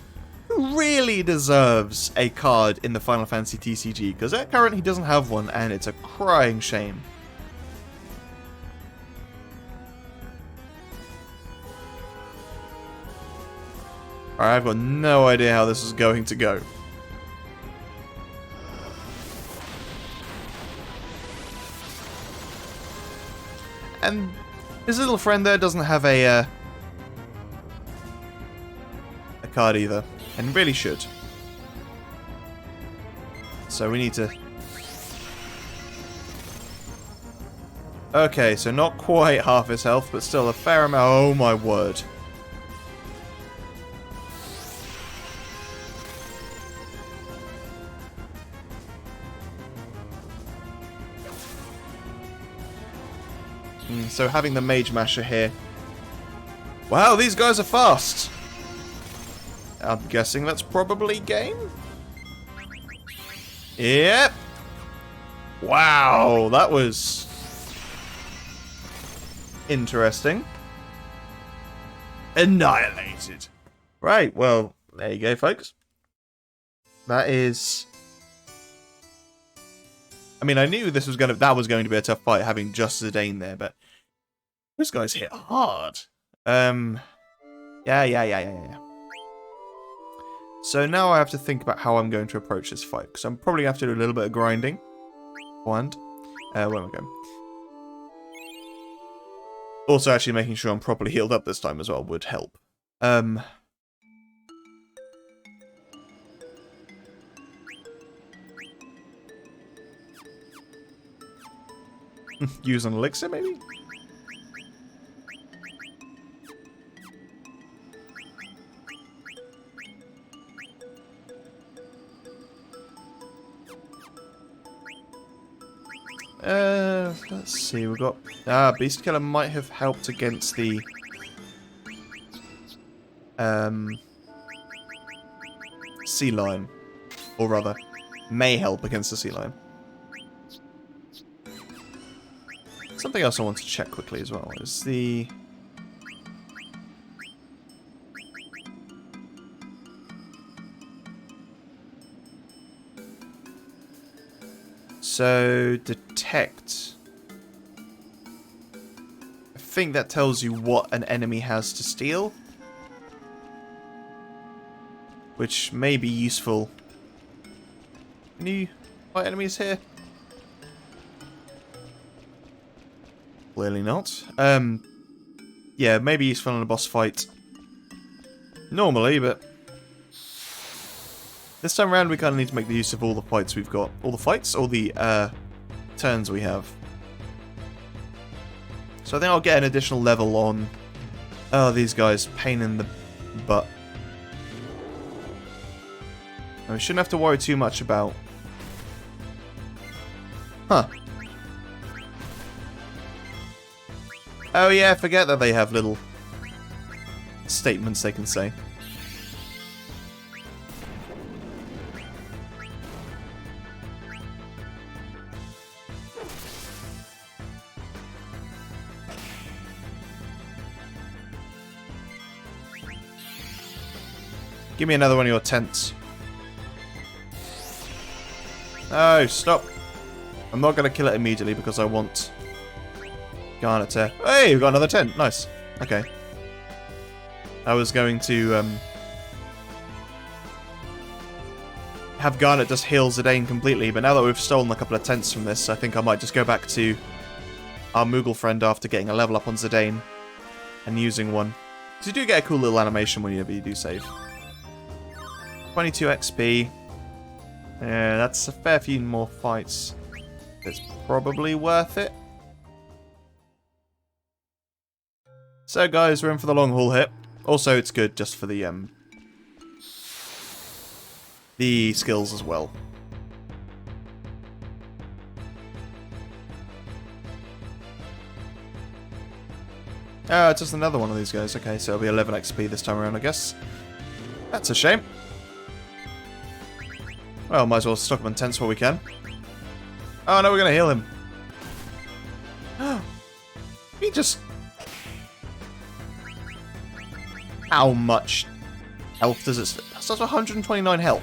Speaker 1: who really deserves a card in the Final Fantasy TCG, because at current he doesn't have one, and it's a crying shame. Alright, I've got no idea how this is going to go. And his little friend there doesn't have a card either, and really should. So we need to... Okay, so not quite half his health, but still a fair amount. Oh my word. So having the Mage Masher here. Wow, these guys are fast! I'm guessing that's probably game? Yep! Wow, that was... interesting. Annihilated. Right, well, there you go, folks. That is... I mean, I knew this was that was going to be a tough fight, having just Zidane there, but... Those guys hit hard. Yeah. So now I have to think about how I'm going to approach this fight, because I'm probably going to have to do a little bit of grinding. And, where am I going? Also, actually making sure I'm properly healed up this time as well would help. Use an elixir, maybe? Let's see, we've got... Beast Killer might have helped against the... Sea Lion. Or rather, may help against the Sea Lion. Something else I want to check quickly as well is the... So, detect. I think that tells you what an enemy has to steal. Which may be useful. Can you fight enemies here? Clearly not. Yeah, maybe useful in a boss fight. Normally, but... This time around we kind of need to make the use of all the fights we've got. All the fights? All the, turns we have. So I think I'll get an additional level on... Oh, these guys. Pain in the butt. And we shouldn't have to worry too much about... Huh. Oh yeah, forget that they have little... statements they can say. Give me another one of your tents. Oh, stop. I'm not going to kill it immediately because I want Garnet to... Hey, we've got another tent. Nice. Okay. I was going to have Garnet just heal Zidane completely, but now that we've stolen a couple of tents from this, I think I might just go back to our Moogle friend after getting a level up on Zidane and using one. Because you do get a cool little animation whenever you do save. 22 XP. Yeah, that's a fair few more fights. It's probably worth it. So guys, we're in for the long haul here. Also, it's good just for the skills as well. Ah, it's just another one of these guys. Okay, so it'll be 11 XP this time around, I guess. That's a shame. Well, might as well stock him on tents while we can. Oh no, we're gonna heal him. He just... How much health does it... That's 129 health.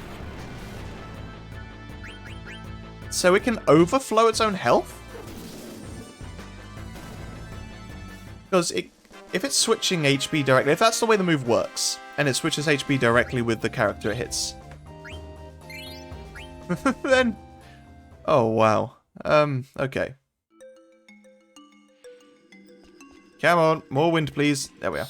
Speaker 1: So it can overflow its own health? Because if it's switching HP directly... If that's the way the move works, and it switches HP directly with the character it hits... then... Oh, wow. Okay. Come on, more wind, please. There we are.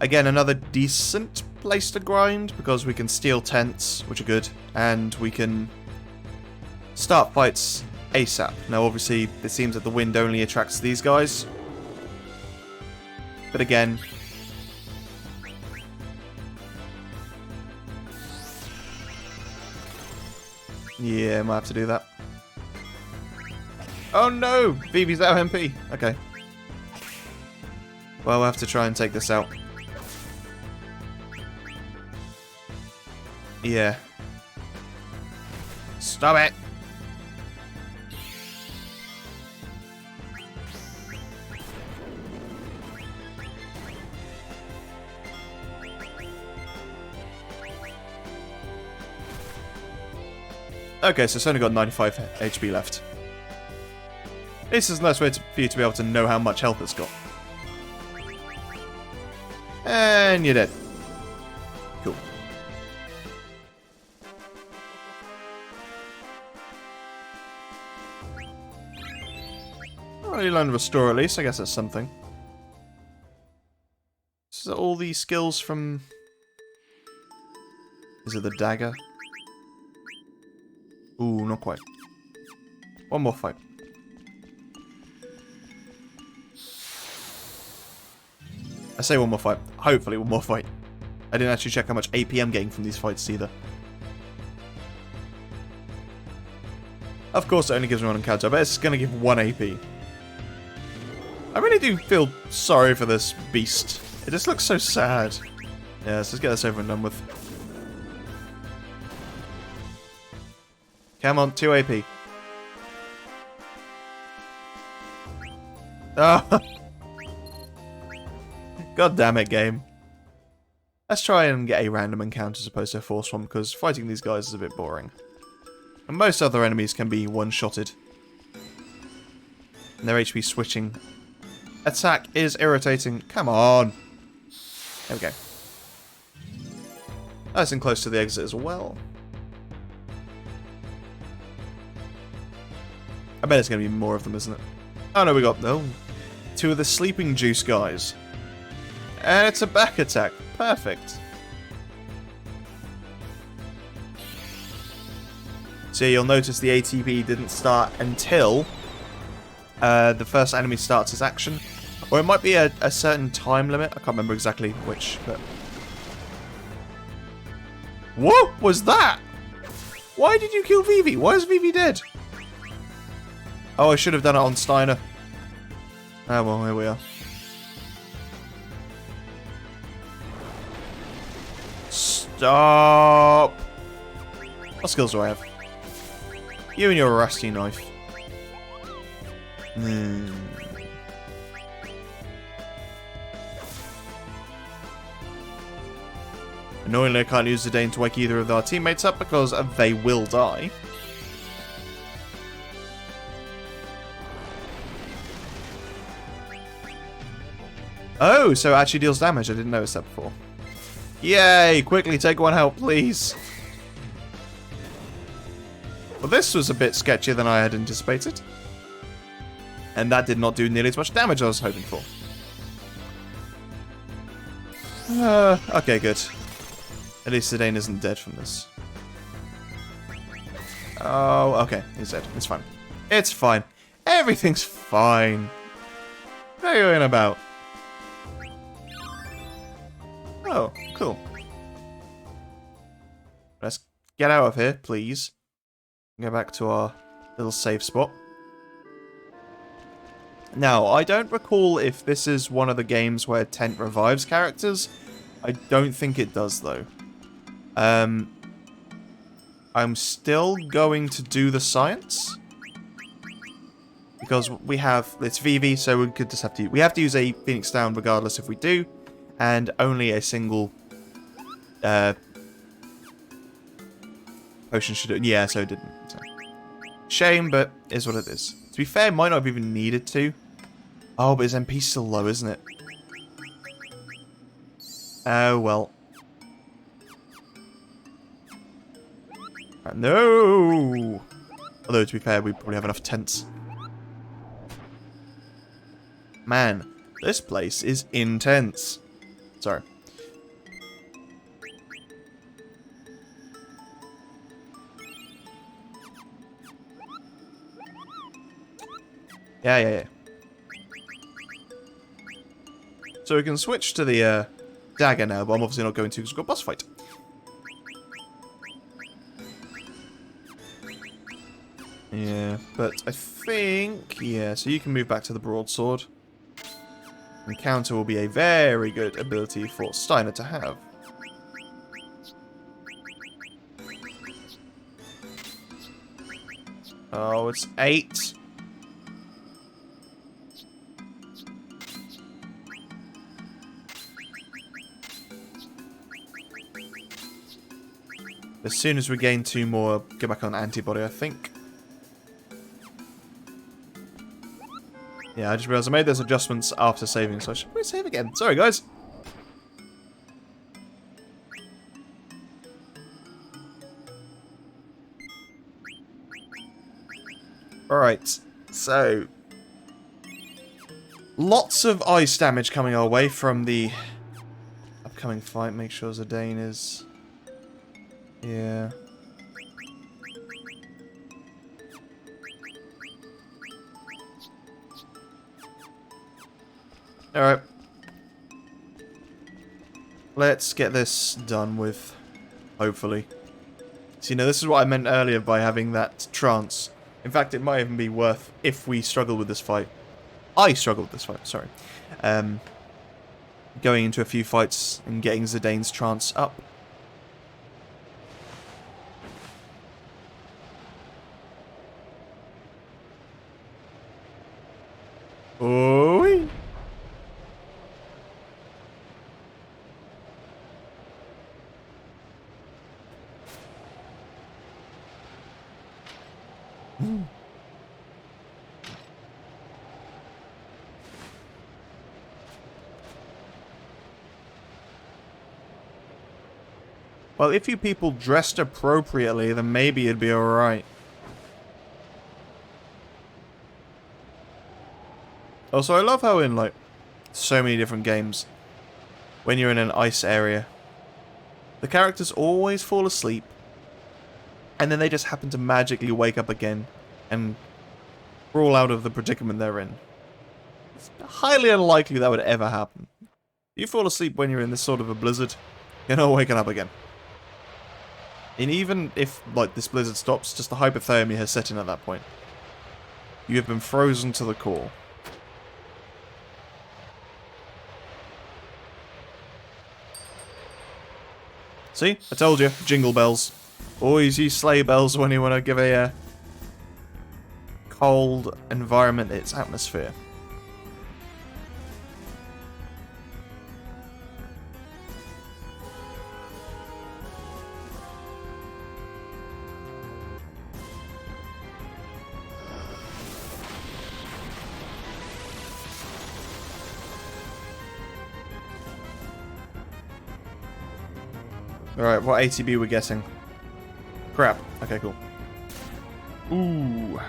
Speaker 1: Again, another decent place to grind, because we can steal tents, which are good, and we can start fights ASAP. Now, obviously, it seems that the wind only attracts these guys. But again... Yeah, I might have to do that. Oh no! Vivi's out of MP. Okay. Well, we'll have to try and take this out. Yeah. Stop it! Okay, so it's only got 95 HP left. This is a nice way for you to be able to know how much health it's got. And you're dead. Cool. Well, you learned Restore at least. I guess that's something. So all these skills from... Is it the dagger? Ooh, not quite. One more fight. I say one more fight. Hopefully one more fight. I didn't actually check how much AP I'm getting from these fights either. Of course it only gives me one encounter. I bet it's going to give 1 AP. I really do feel sorry for this beast. It just looks so sad. Yeah, let's just get this over and done with. Come on, 2 AP. Oh. God damn it, game. Let's try and get a random encounter as opposed to a forced one, because fighting these guys is a bit boring. And most other enemies can be one-shotted. And their HP switching attack is irritating. Come on. There we go. Nice and close to the exit as well. I bet it's going to be more of them, isn't it? Oh no, we got... No. 2 of the sleeping juice guys. And it's a back attack. Perfect. So you'll notice the ATB didn't start until the first enemy starts his action. Or it might be a certain time limit. I can't remember exactly which, but... What was that? Why did you kill Vivi? Why is Vivi dead? Oh, I should have done it on Steiner. Ah, well, here we are. Stop! What skills do I have? You and your rusty knife. Annoyingly, I can't use the Dane to wake either of our teammates up because they will die. Oh, so it actually deals damage. I didn't notice that before. Yay! Quickly take one out, please. Well, this was a bit sketchier than I had anticipated. And that did not do nearly as much damage as I was hoping for. Okay, good. At least Zidane isn't dead from this. Oh, okay. He's dead. It's fine. It's fine. Everything's fine. What are you in about? Oh, cool. Let's get out of here, please. Go back to our little safe spot. Now, I don't recall if this is one of the games where Tent revives characters. I don't think it does, though. I'm still going to do the science. Because we have... It's VV, so we could just have to... We have to use a Phoenix Down regardless if we do. And only a single... potion should do it. Yeah, so it didn't. So. Shame, but is what it is. To be fair, might not have even needed to. Oh, but his MP's still low, isn't it? Oh, well. No! Although, to be fair, we probably have enough tents. Man, this place is intense. Sorry. Yeah. So we can switch to the dagger now, but I'm obviously not going to because we've got a boss fight. Yeah, but I think... Yeah, so you can move back to the broadsword. And counter will be a very good ability for Steiner to have. Oh, it's 8. As soon as we gain 2 more, go back on antibody, I think. Yeah, I just realised I made those adjustments after saving, so I should probably save again. Sorry, guys. Alright, so... Lots of ice damage coming our way from the upcoming fight. Make sure Zidane is... Yeah. Alright. Let's get this done with, hopefully. So, you know, this is what I meant earlier by having that trance. In fact, it might even be worth if we struggle with this fight. I struggle with this fight, sorry. Going into a few fights and getting Zidane's trance up. Oh, well, if you people dressed appropriately, then maybe it'd be alright. Also, I love how in, like, so many different games, when you're in an ice area, the characters always fall asleep, and then they just happen to magically wake up again, and crawl out of the predicament they're in. It's highly unlikely that would ever happen. You fall asleep when you're in this sort of a blizzard, you're not waking up again. And even if, like, this blizzard stops, just the hypothermia has set in at that point. You have been frozen to the core. See? I told you. Jingle bells. Always use sleigh bells when you want to give a cold environment its atmosphere. Alright, what ATB we're getting? Crap. Okay, cool. Ooh.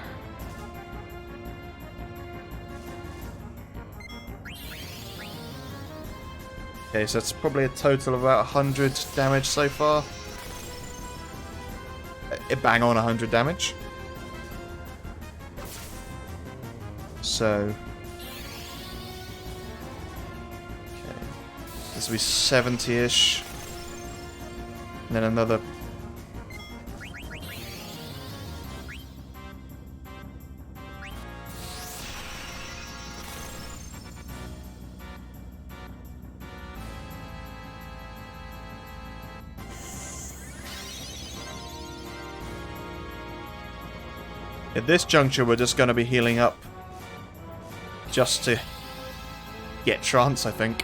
Speaker 1: Okay, so that's probably a total of about 100 damage so far. Bang on 100 damage. So... okay. This will be 70-ish. And then another... At this juncture, we're just going to be healing up just to get trance, I think.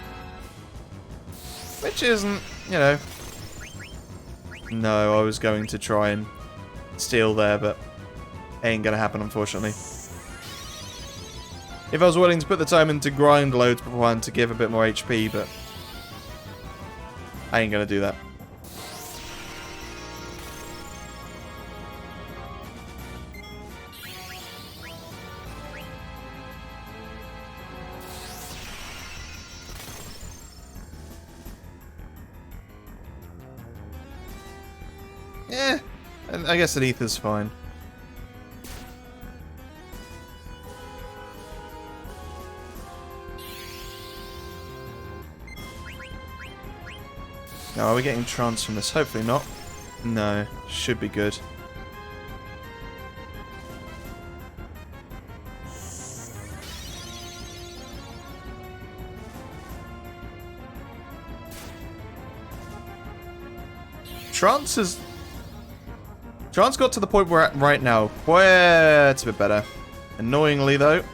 Speaker 1: Which isn't, you know... No, I was going to try and steal there, but ain't going to happen, unfortunately. If I was willing to put the time into grind loads beforehand to give a bit more HP, but I ain't going to do that. Yeah, I guess an ether's fine. Now, are we getting trance from this? Hopefully not. No, should be good. Trance got to the point we're at right now where it's a bit better. Annoyingly, though,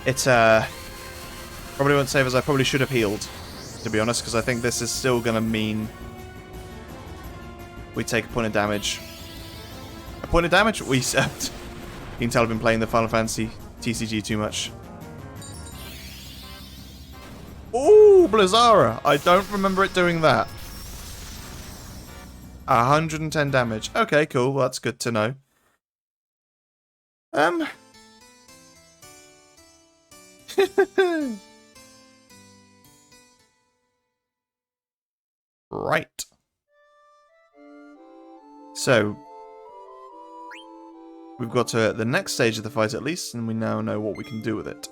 Speaker 1: it's probably won't save as I probably should have healed, to be honest, because I think this is still going to mean we take a point of damage. A point of damage? We accept. You can tell I've been playing the Final Fantasy TCG too much. Ooh, Blizzara! I don't remember it doing that. 110 damage. Okay, cool. Well, that's good to know. Right. So, we've got to the next stage of the fight at least, and we now know what we can do with it.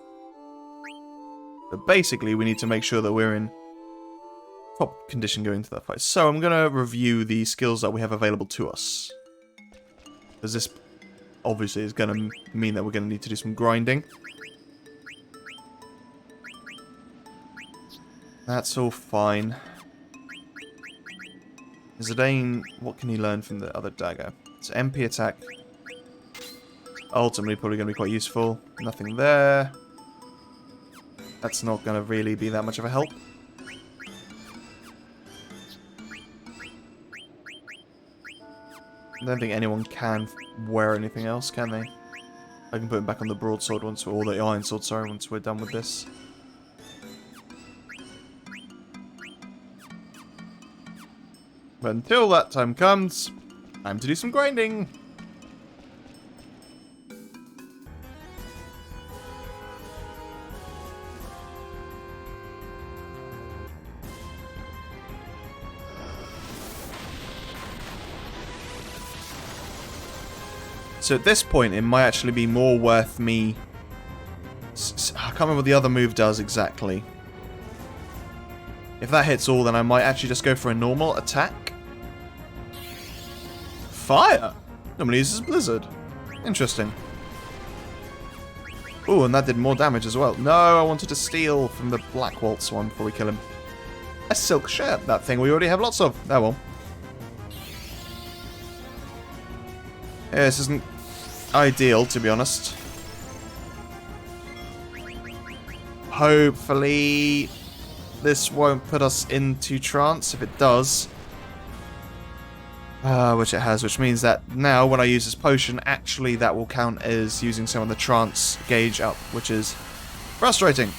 Speaker 1: But basically, we need to make sure that we're in top condition going into that fight. So I'm going to review the skills that we have available to us. Because this obviously is going to mean that we're going to need to do some grinding. That's all fine. Zidane, what can he learn from the other dagger? It's MP attack. Ultimately probably going to be quite useful. Nothing there. That's not going to really be that much of a help. I don't think anyone can wear anything else, can they? I can put him back on the broadsword once, or the iron sword, sorry, once we're done with this. But until that time comes, time to do some grinding. So at this point, it might actually be more worth me... I can't remember what the other move does exactly. If that hits all, then I might actually just go for a normal attack. Fire! Normally uses Blizzard. Interesting. Ooh, and that did more damage as well. No, I wanted to steal from the Black Waltz one before we kill him. A silk shirt. That thing we already have lots of. Oh well. Yeah, this isn't ideal, to be honest. Hopefully this won't put us into trance. If it does, which it has, which means that now when I use this potion, actually that will count as using some of the trance gauge up, which is frustrating.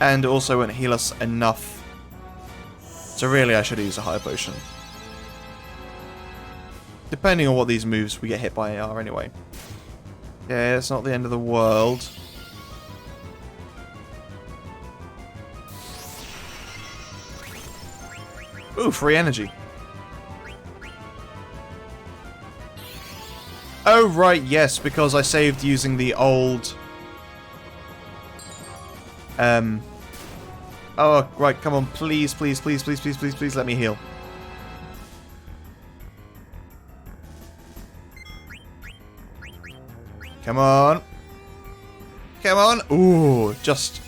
Speaker 1: And also won't heal us enough. So really I should use a higher potion. Depending on what these moves we get hit by are anyway. Yeah, it's not the end of the world. Ooh, free energy. Oh, right, yes, because I saved using the old... Oh, right, come on, please, please, please, please, please, please, please let me heal. Come on. Come on. Ooh, just...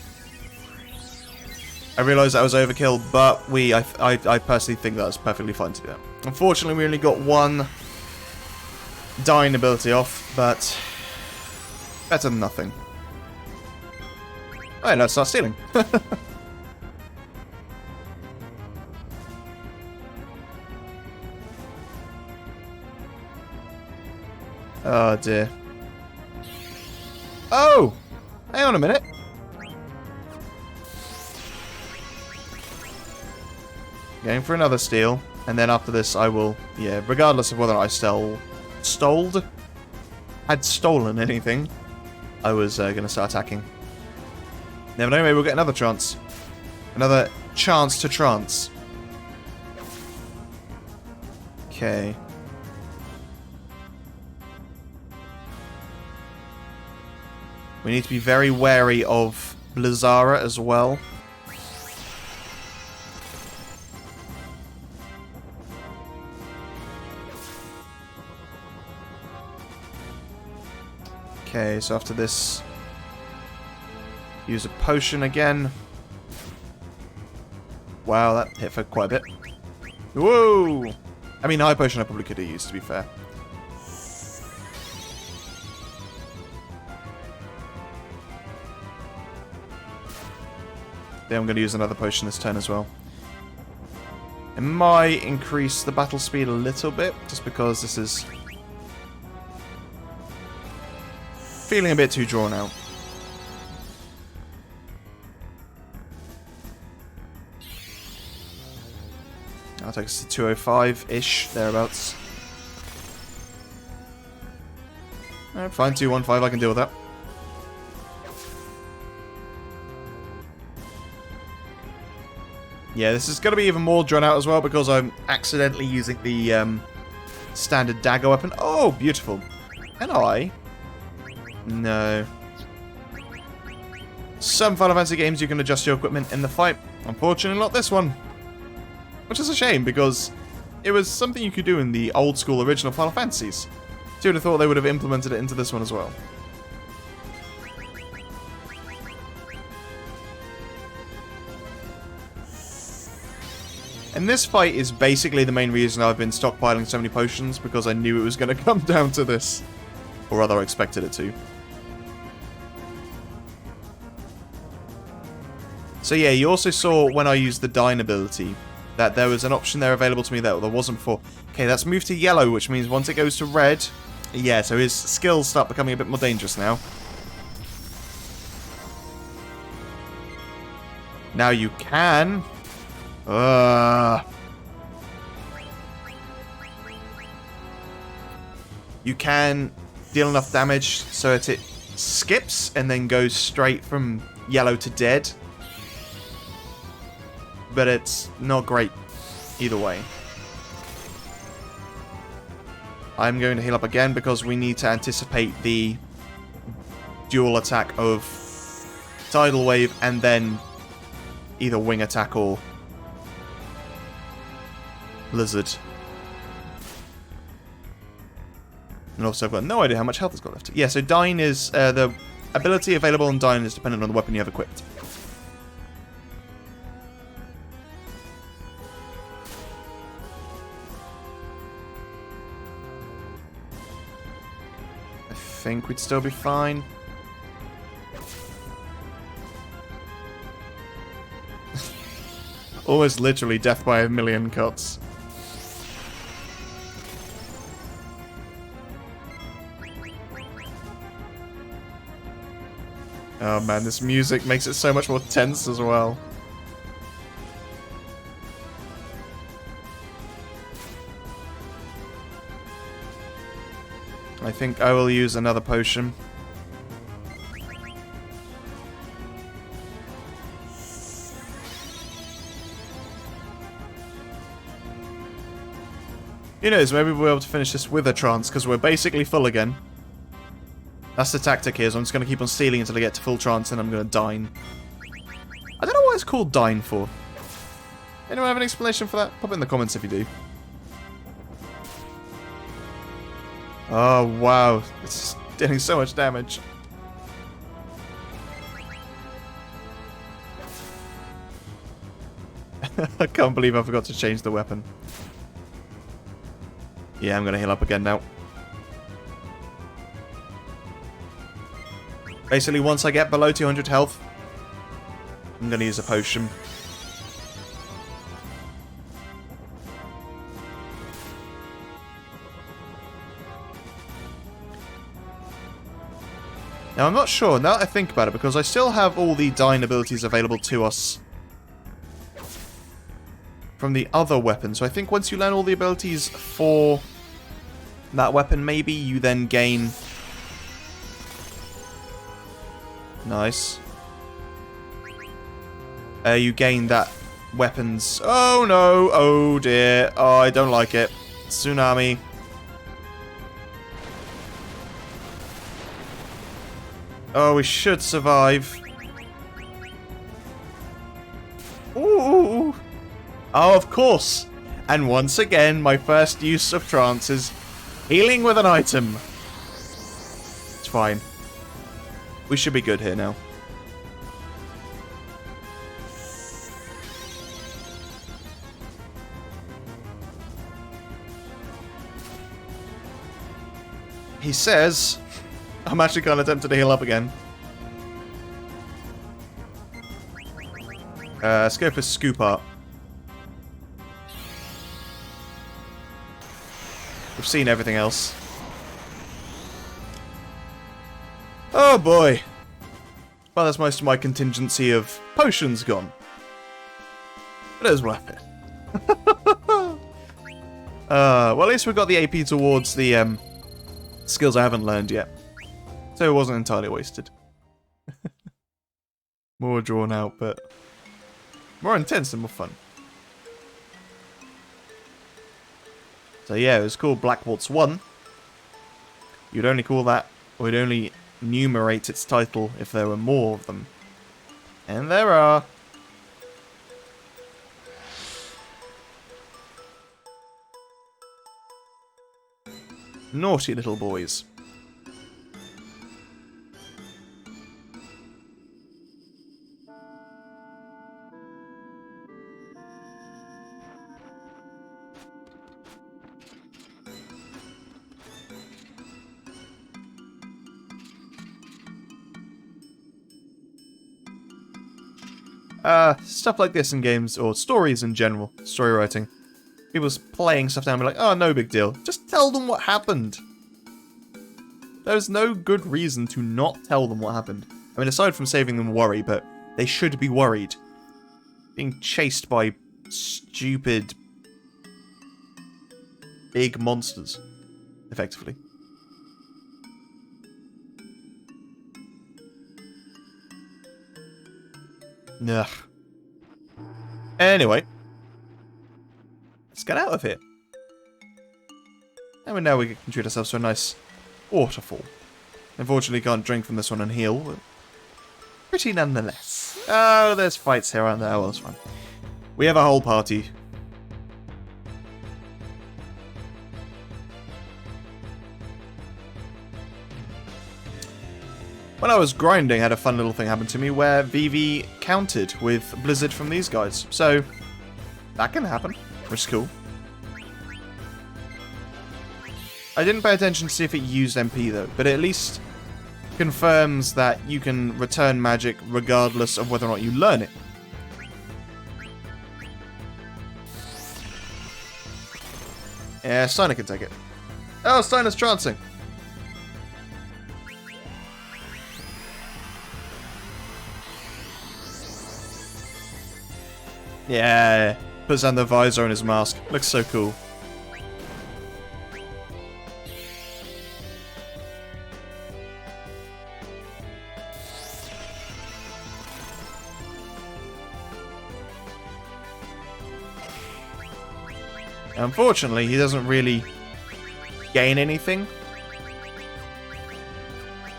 Speaker 1: I realised that was overkill, but I personally think that was perfectly fine to do that. Unfortunately, we only got one dying ability off, but better than nothing. Alright, let's start stealing. Oh dear. Oh! Hang on a minute. Going for another steal, and then after this I will, yeah, regardless of whether I had stolen anything, I was going to start attacking. Never know, maybe we'll get another chance. Another chance to trance. Okay. We need to be very wary of Blizzara as well. Okay, so after this, use a potion again. Wow, that hit for quite a bit. Whoa! I mean, high potion I probably could have used, to be fair. Then I'm going to use another potion this turn as well. It might increase the battle speed a little bit, just because this is feeling a bit too drawn out. I'll take us to 205-ish, thereabouts. Fine, 215, I can deal with that. Yeah, this is going to be even more drawn out as well because I'm accidentally using the standard dagger weapon. Oh, beautiful. Can I? No. Some Final Fantasy games you can adjust your equipment in the fight. Unfortunately, not this one. Which is a shame because it was something you could do in the old school original Final Fantasies. So you would have thought they would have implemented it into this one as well. And this fight is basically the main reason I've been stockpiling so many potions, because I knew it was going to come down to this. Or rather, I expected it to. So yeah, you also saw when I used the Dine ability that there was an option there available to me that there wasn't before. Okay, that's moved to yellow, which means once it goes to red... Yeah, so his skills start becoming a bit more dangerous now. Now you can... You can deal enough damage so that it skips and then goes straight from yellow to dead. But it's not great either way. I'm going to heal up again because we need to anticipate the dual attack of Tidal Wave and then either Wing Attack or Blizzard. And also I've got no idea how much health it's got left. Yeah, so Dine is... the ability available on Dine is dependent on the weapon you have equipped. I think we'd still be fine. Almost literally death by a million cuts. Oh man, this music makes it so much more tense as well. I think I will use another potion. Who knows, maybe we'll be able to finish this with a trance, because we're basically full again. That's the tactic here, so I'm just going to keep on stealing until I get to full trance, and I'm going to dine. I don't know what it's called dine for. Anyone have an explanation for that? Pop it in the comments if you do. Oh, wow. It's dealing so much damage. I can't believe I forgot to change the weapon. Yeah, I'm going to heal up again now. Basically, once I get below 200 health, I'm going to use a potion. Now, I'm not sure, now that I think about it, because I still have all the Dine abilities available to us from the other weapon. So I think once you learn all the abilities for that weapon, maybe you then gain... Nice. You gain that weapon's... Oh no! Oh dear. Oh, I don't like it. Tsunami. Oh, we should survive. Ooh. Oh, of course. And once again, my first use of trance is healing with an item. It's fine. We should be good here now. He says... I'm actually kind of tempted to heal up again. Let's go for Scoop Art. We've seen everything else. Oh boy. Well, that's most of my contingency of potions gone. But it was worth it. Well, at least we got the AP towards the skills I haven't learned yet. So it wasn't entirely wasted. More drawn out, but more intense and more fun. So yeah, it was called Black Waltz 1. You'd only call that, or you'd only enumerate its title if there were more of them. And there are. Naughty little boys. Stuff like this in games, or stories in general, story writing. People's playing stuff down and be like, oh, no big deal. Just tell them what happened. There's no good reason to not tell them what happened. I mean, aside from saving them worry, but they should be worried. Being chased by stupid big monsters, effectively. Ugh. Anyway. Let's get out of here. And now we can treat ourselves to a nice waterfall. Unfortunately, can't drink from this one and heal, but pretty nonetheless. Oh, there's fights here, aren't there? Oh, well, it's fine. We have a whole party. When I was grinding, I had a fun little thing happen to me where VV countered with Blizzard from these guys. So, that can happen, which is cool. I didn't pay attention to see if it used MP though, but it at least confirms that you can return magic regardless of whether or not you learn it. Yeah, Steiner can take it. Oh, Steiner's trancing. Yeah, puts on the visor on his mask. Looks so cool. Unfortunately, he doesn't really gain anything.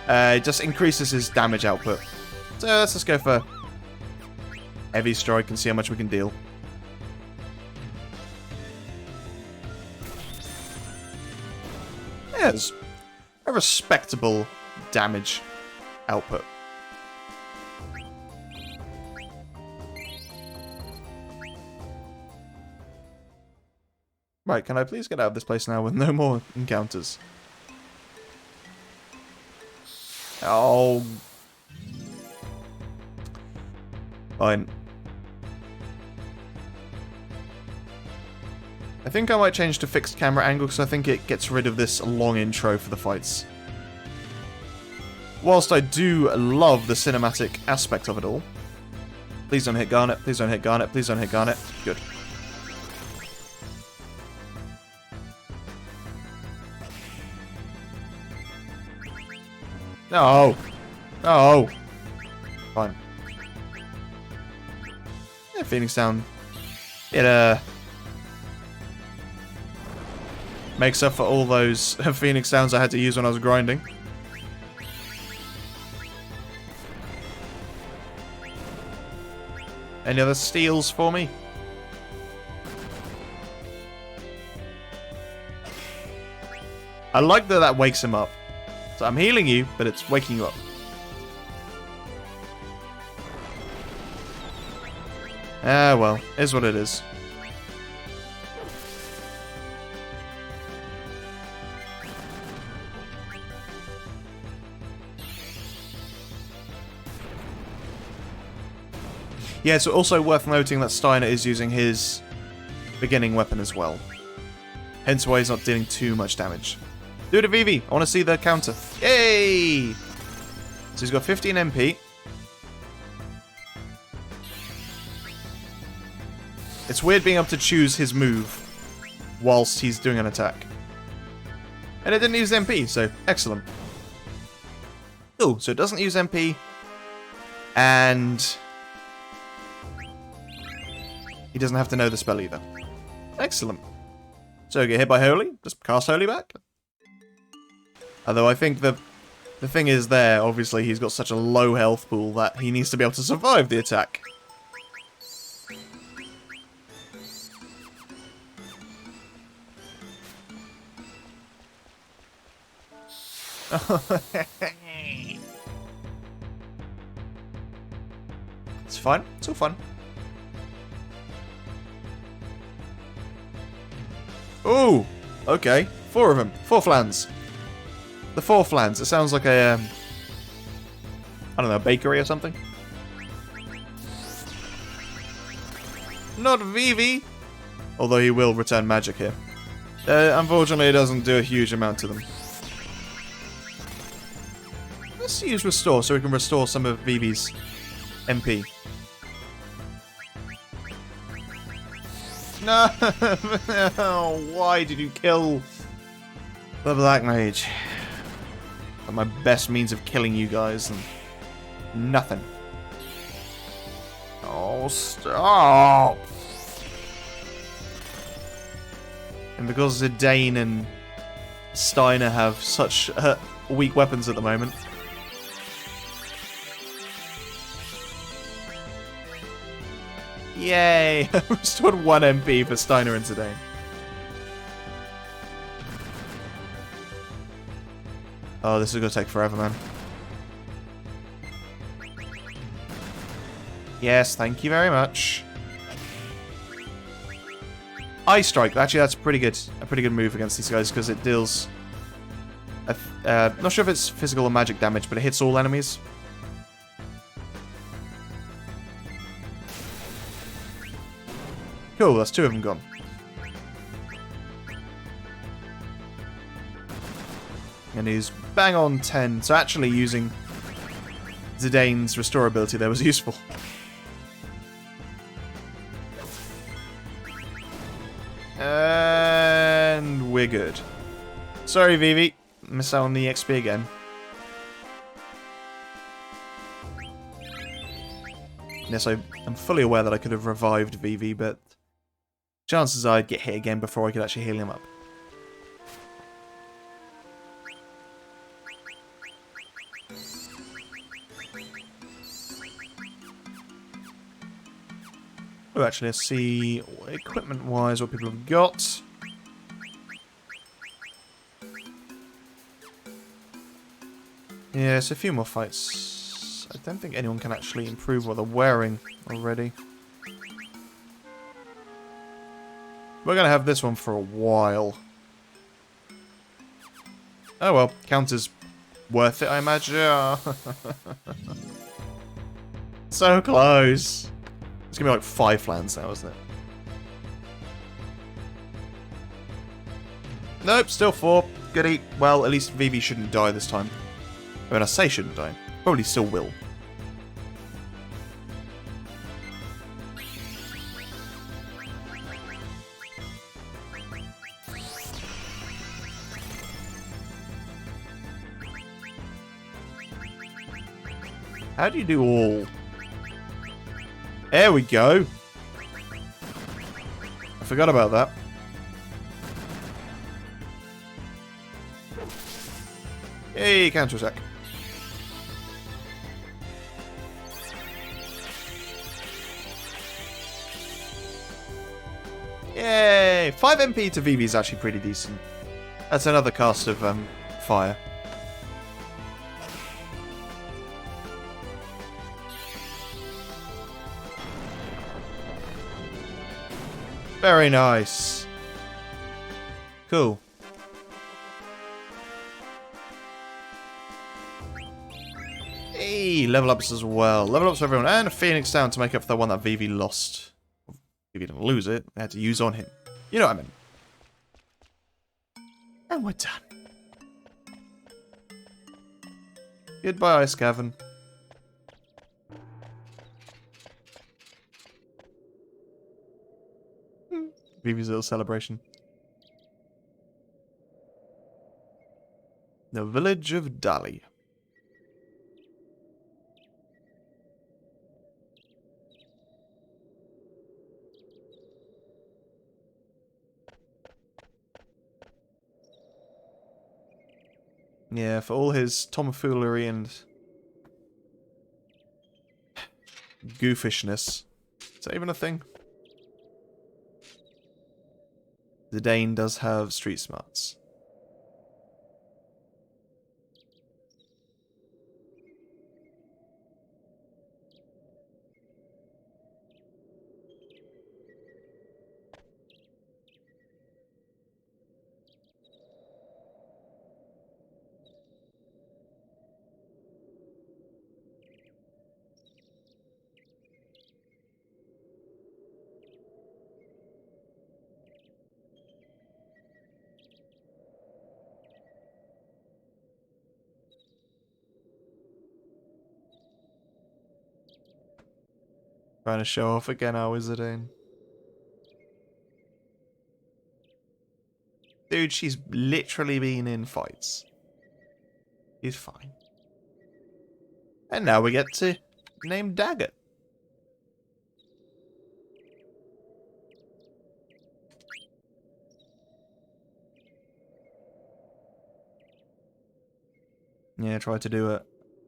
Speaker 1: It just increases his damage output. So let's just go for heavy strike and see how much we can deal. Yeah, it's a respectable damage output. Right, can I please get out of this place now with no more encounters? Oh. Fine. I think I might change to fixed camera angle because I think it gets rid of this long intro for the fights. Whilst I do love the cinematic aspect of it all. Please don't hit Garnet, please don't hit Garnet, please don't hit Garnet. Good. No! No! Fine. Yeah, Phoenix Down. It, makes up for all those Phoenix Downs I had to use when I was grinding. Any other steals for me? I like that that wakes him up. So I'm healing you, but it's waking you up. Ah, well, is what it is. Yeah, it's also worth noting that Steiner is using his beginning weapon as well. Hence why he's not dealing too much damage. Do it, Vivi. I want to see the counter. Yay! So he's got 15 MP. It's weird being able to choose his move whilst he's doing an attack. And it didn't use MP, so excellent. Oh, so it doesn't use MP. And he doesn't have to know the spell either. Excellent. So get hit by Holy, just cast Holy back. Although I think the thing is there, obviously he's got such a low health pool that he needs to be able to survive the attack. It's fine. It's all fun. Ooh! Okay. 4 of them. 4 flans. The 4 flans. It sounds like a, I don't know, a bakery or something. Not Vivi! Although he will return magic here. Unfortunately, it doesn't do a huge amount to them. Let's use Restore so we can restore some of Vivi's MP. No! Why did you kill the Black Mage? My best means of killing you guys, and nothing. Oh, stop! And because Zidane and Steiner have such weak weapons at the moment. Yay! Restored 1 MP for Steiner and Zidane. Oh, this is gonna take forever, man. Yes, thank you very much. Ice Strike. Actually, that's pretty good. A pretty good move against these guys because it deals. Not sure if it's physical or magic damage, but it hits all enemies. Cool. That's 2 of them gone. And he's bang on 10. So actually using Zidane's restore ability there was useful. And we're good. Sorry, Vivi. Miss out on the XP again. Yes, I'm fully aware that I could have revived Vivi, but chances are I'd get hit again before I could actually heal him up. Oh, actually, let's see equipment-wise what people have got. Yeah, it's a few more fights. I don't think anyone can actually improve what they're wearing already. We're going to have this one for a while. Oh well, count as worth it, I imagine. So close. It's going to be like 5 flans now, isn't it? Nope, still 4. Goody. Well, at least Vivi shouldn't die this time. When I say shouldn't die, probably still will. How do you do all? There we go. I forgot about that. Hey, counter attack. Yay! 5 MP to Vivi is actually pretty decent. That's another cast of fire. Very nice. Cool. Hey, level ups as well. Level ups for everyone. And a Phoenix down to make up for the one that Vivi lost. Vivi didn't lose it. They had to use on him. You know what I mean. And we're done. Goodbye, Ice Cavern. Vivi's little celebration. The village of Dali. Yeah, for all his tomfoolery and goofishness. Is that even a thing? The Dane does have street smarts. Trying to show off again, our Wizardine. Dude, she's literally been in fights. He's fine. And now we get to name Daggett. Yeah, try to do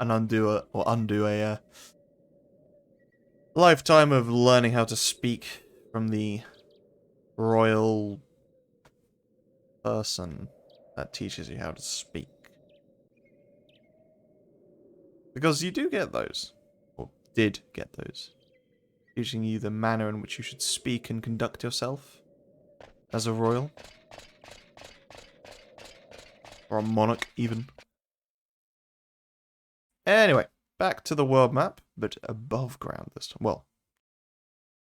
Speaker 1: undo a lifetime of learning how to speak from the royal person that teaches you how to speak. Because you do get those. Or did get those. Teaching you the manner in which you should speak and conduct yourself. As a royal. Or a monarch, even. Anyway, back to the world map, but above ground this time. Well,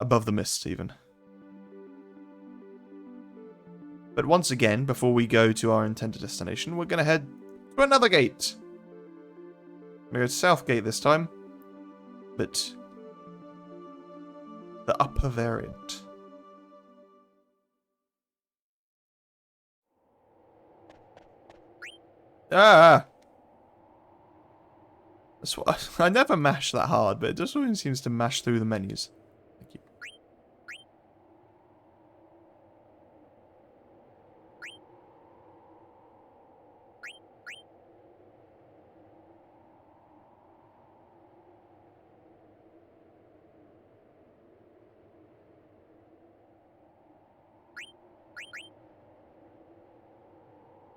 Speaker 1: above the mist, even. But once again, before we go to our intended destination, we're going to head to another gate. We're going to go to South Gate this time, but the upper variant. Ah! That's what, I never mash that hard, but it just always seems to mash through the menus. Thank you.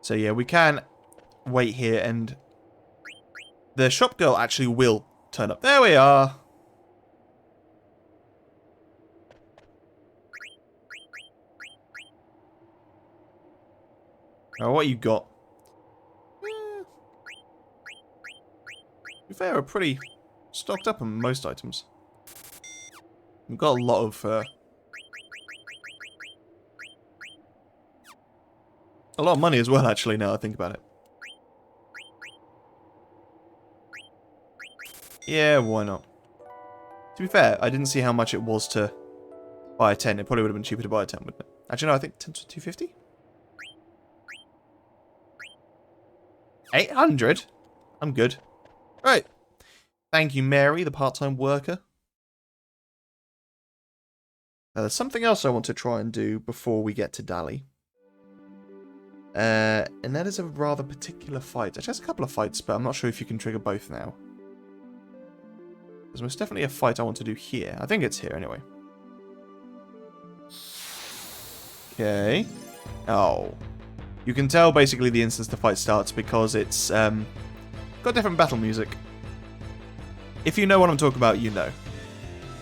Speaker 1: So yeah, we can wait here, and the shop girl actually will turn up. There we are. Oh, what you got? To be fair, we're pretty stocked up on most items. We've got a lot of money as well, actually, now I think about it. Yeah, why not? To be fair, I didn't see how much it was to buy a 10. It probably would have been cheaper to buy a 10, wouldn't it? Actually, no, I think 10's 250? 800? I'm good. Right. Thank you, Mary, the part-time worker. Now, there's something else I want to try and do before we get to Dali. And that is a rather particular fight. Actually, there's a couple of fights, but I'm not sure if you can trigger both now. There's most definitely a fight I want to do here. I think it's here, anyway. Okay. Oh. You can tell, basically, the instance the fight starts because it's, got different battle music. If you know what I'm talking about, you know.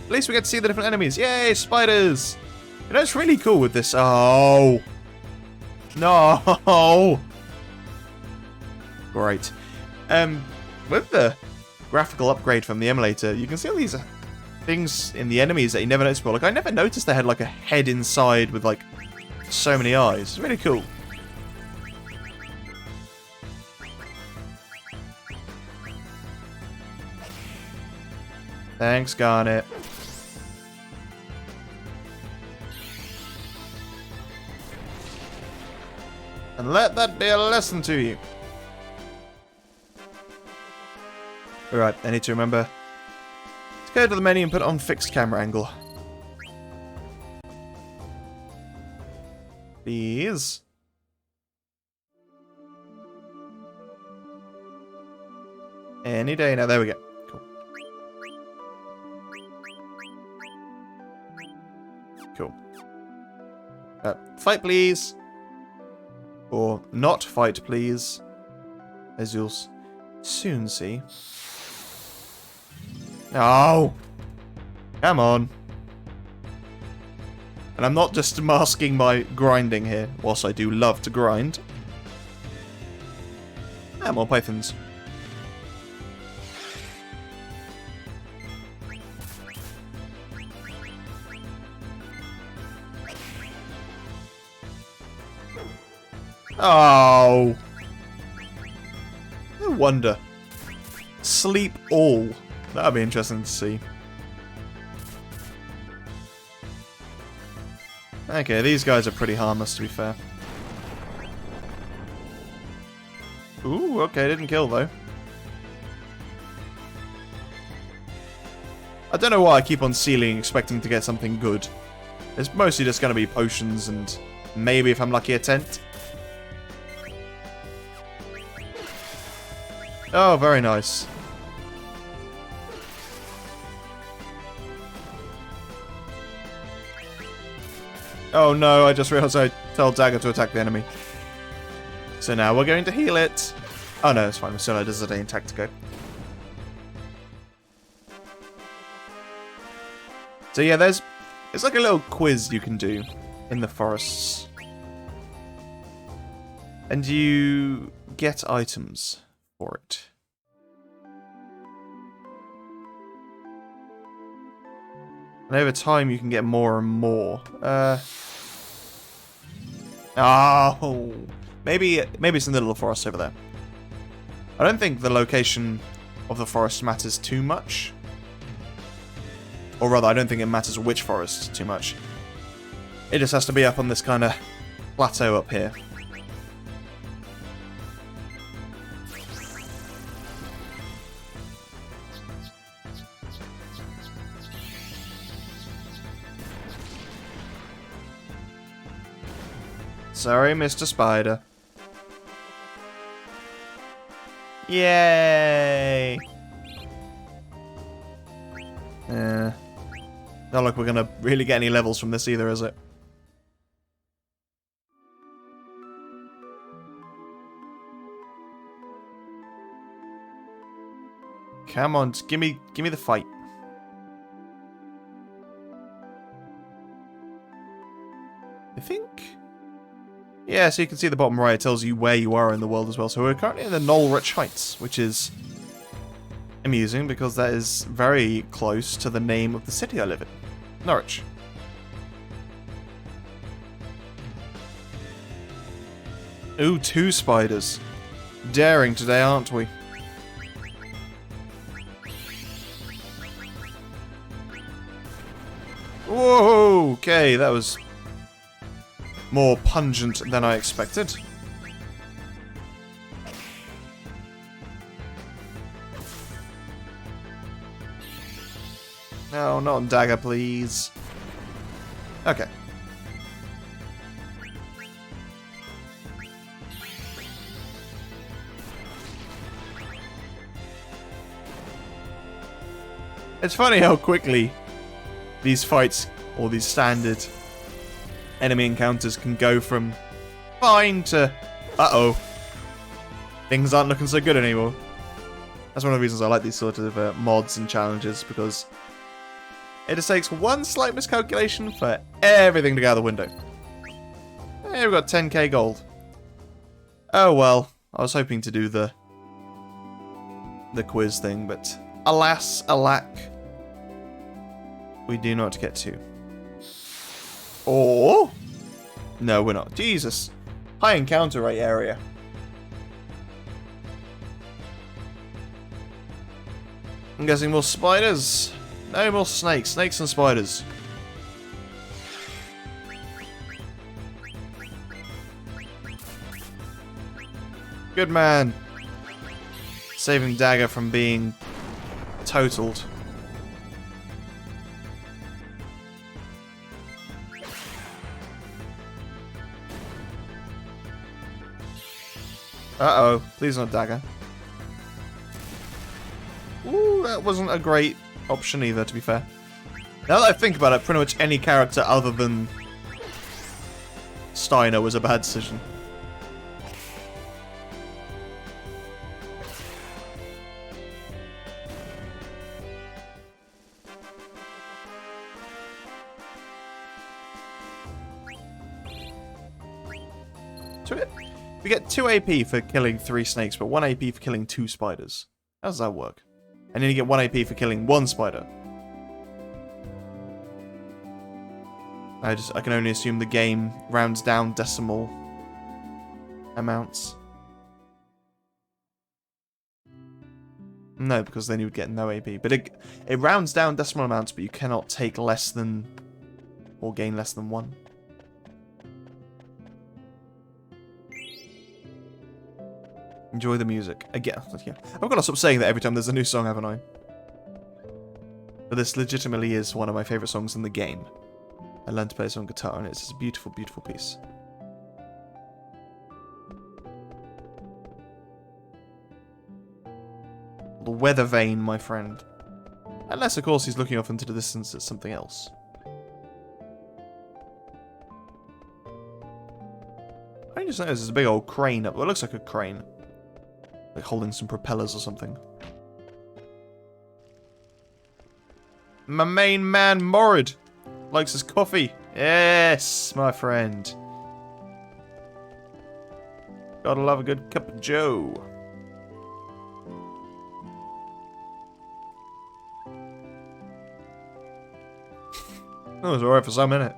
Speaker 1: At least we get to see the different enemies. Yay, spiders! You know, it's really cool with this. Oh. No! Great. With the graphical upgrade from the emulator, you can see all these things in the enemies that you never noticed before. Like, I never noticed they had, like, a head inside with, like, so many eyes. It's really cool. Thanks, Garnet. And let that be a lesson to you. Alright, I need to remember to go to the menu and put on fixed camera angle. Please. Any day now. There we go. Cool. Cool. Fight, please. Or not fight, please. As you'll soon see. Oh! Come on. And I'm not just masking my grinding here, whilst I do love to grind. Ah, more pythons. Oh! No wonder. Sleep all. That'd be interesting to see. Okay, these guys are pretty harmless, to be fair. Ooh, okay, didn't kill, though. I don't know why I keep on sealing expecting to get something good. It's mostly just going to be potions and maybe, if I'm lucky, a tent. Oh, very nice. Oh no, I just realized I told Dagger to attack the enemy. So now we're going to heal it. Oh no, it's fine, we're still at a day in Tactico. So yeah, it's like a little quiz you can do in the forests. And you get items for it. And over time you can get more and more. Oh, maybe it's in the little forest over there. I don't think the location of the forest matters too much. Or rather, I don't think it matters which forest too much. It just has to be up on this kind of plateau up here. Sorry, Mr. Spider. Yay! Not like we're gonna really get any levels from this either, is it? Come on, just give me the fight. I think. Yeah, so you can see the bottom right, it tells you where you are in the world as well. So we're currently in the Knollrich Heights, which is amusing because that is very close to the name of the city I live in. Norwich. Ooh, 2 spiders. Daring today, aren't we? Whoa, okay, that was more pungent than I expected. No, not on dagger, please. Okay. It's funny how quickly these fights, or these standard enemy encounters, can go from fine to uh-oh. Things aren't looking so good anymore. That's one of the reasons I like these sort of mods and challenges, because it just takes one slight miscalculation for everything to go out the window. Hey, we've got 10k gold. Oh well, I was hoping to do the quiz thing, but alas, alack, we do not get to. Or no, we're not. Jesus, high encounter rate area. I'm guessing more spiders. No more snakes. Snakes and spiders. Good man. Saving Dagger from being totaled. Uh-oh. Please not Dagger. Ooh, that wasn't a great option either, to be fair. Now that I think about it, pretty much any character other than Steiner was a bad decision. So we get 2 AP for killing 3 snakes, but 1 AP for killing 2 spiders. How does that work? And then you get 1 AP for killing 1 spider. I can only assume the game rounds down decimal amounts. No, because then you would get no AP. But it rounds down decimal amounts, but you cannot take less than or gain less than 1. Enjoy the music. Again, yeah. I've got to stop saying that every time there's a new song, haven't I? But this legitimately is one of my favourite songs in the game. I learned to play this on guitar, and it's just a beautiful, beautiful piece. The weather vane, my friend. Unless, of course, he's looking off into the distance at something else. I just noticed there's a big old crane up there. It looks like a crane. Like holding some propellers or something. My main man, Morid, likes his coffee. Yes, my friend. Gotta love a good cup of joe. That was alright for some minute.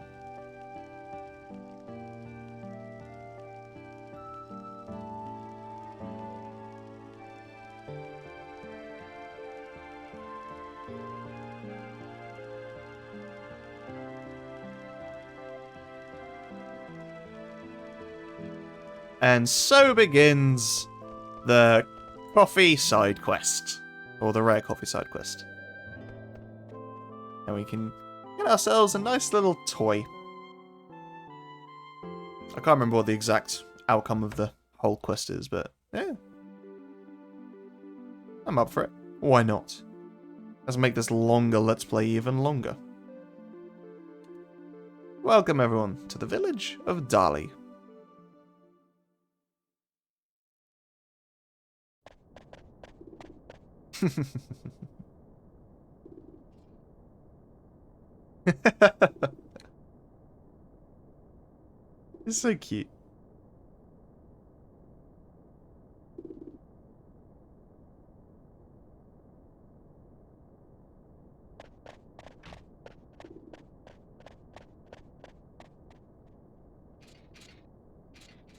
Speaker 1: And so begins the coffee side quest. Or the rare coffee side quest. And we can get ourselves a nice little toy. I can't remember what the exact outcome of the whole quest is, but yeah. I'm up for it. Why not? Let's make this longer Let's Play even longer. Welcome everyone to the village of Dali. It's so cute.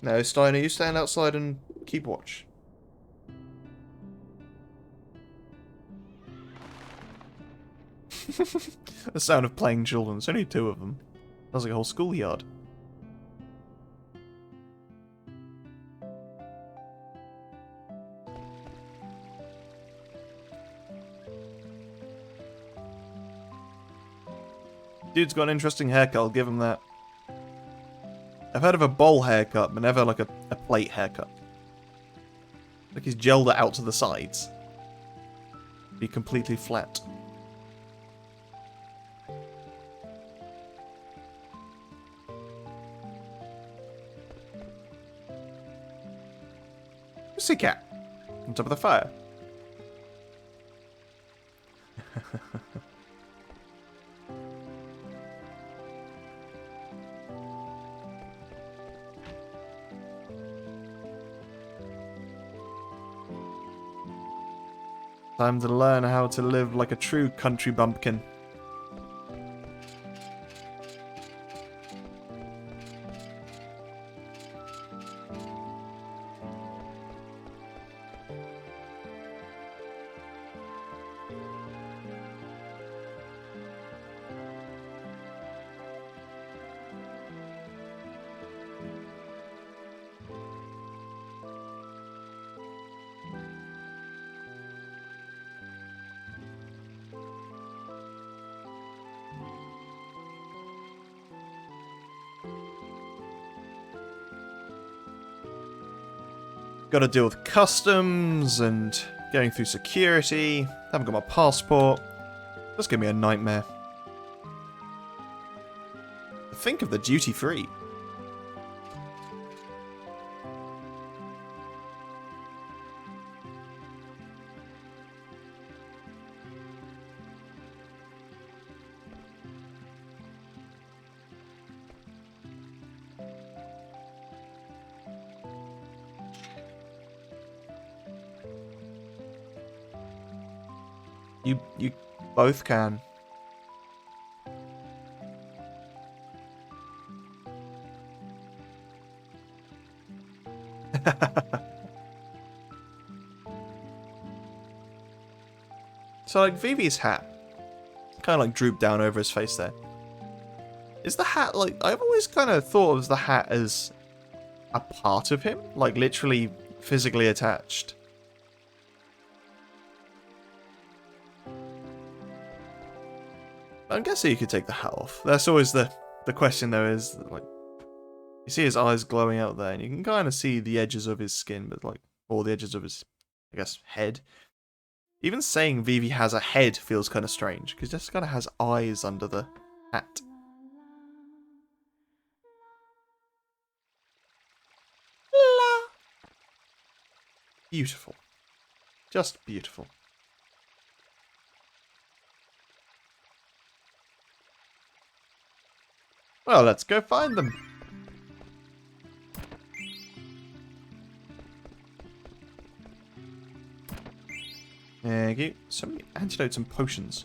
Speaker 1: No, Steiner, you stand outside and keep watch. The sound of playing children. There's only 2 of them. Sounds like a whole schoolyard. Dude's got an interesting haircut, I'll give him that. I've heard of a bowl haircut, but never like a plate haircut. Like he's gelled it out to the sides. Be completely flat. Pussycat! On top of the fire. Time to learn how to live like a true country bumpkin. Got to deal with customs and going through security. Haven't got my passport. That's gonna be a nightmare. Think of the duty free. You both can. So like Vivi's hat kind of like drooped down over his face there. Is the hat like, I've always kind of thought of the hat as a part of him, like literally physically attached. I'm guessing you could take the hat off. That's always the question though, is like, you see his eyes glowing out there and you can kind of see the edges of his skin, but like, or the edges of his, I guess, head. Even saying Vivi has a head feels kind of strange, because just kind of has eyes under the hat. La. Beautiful. Just beautiful. Well, let's go find them. Thank you. So many antidotes and potions.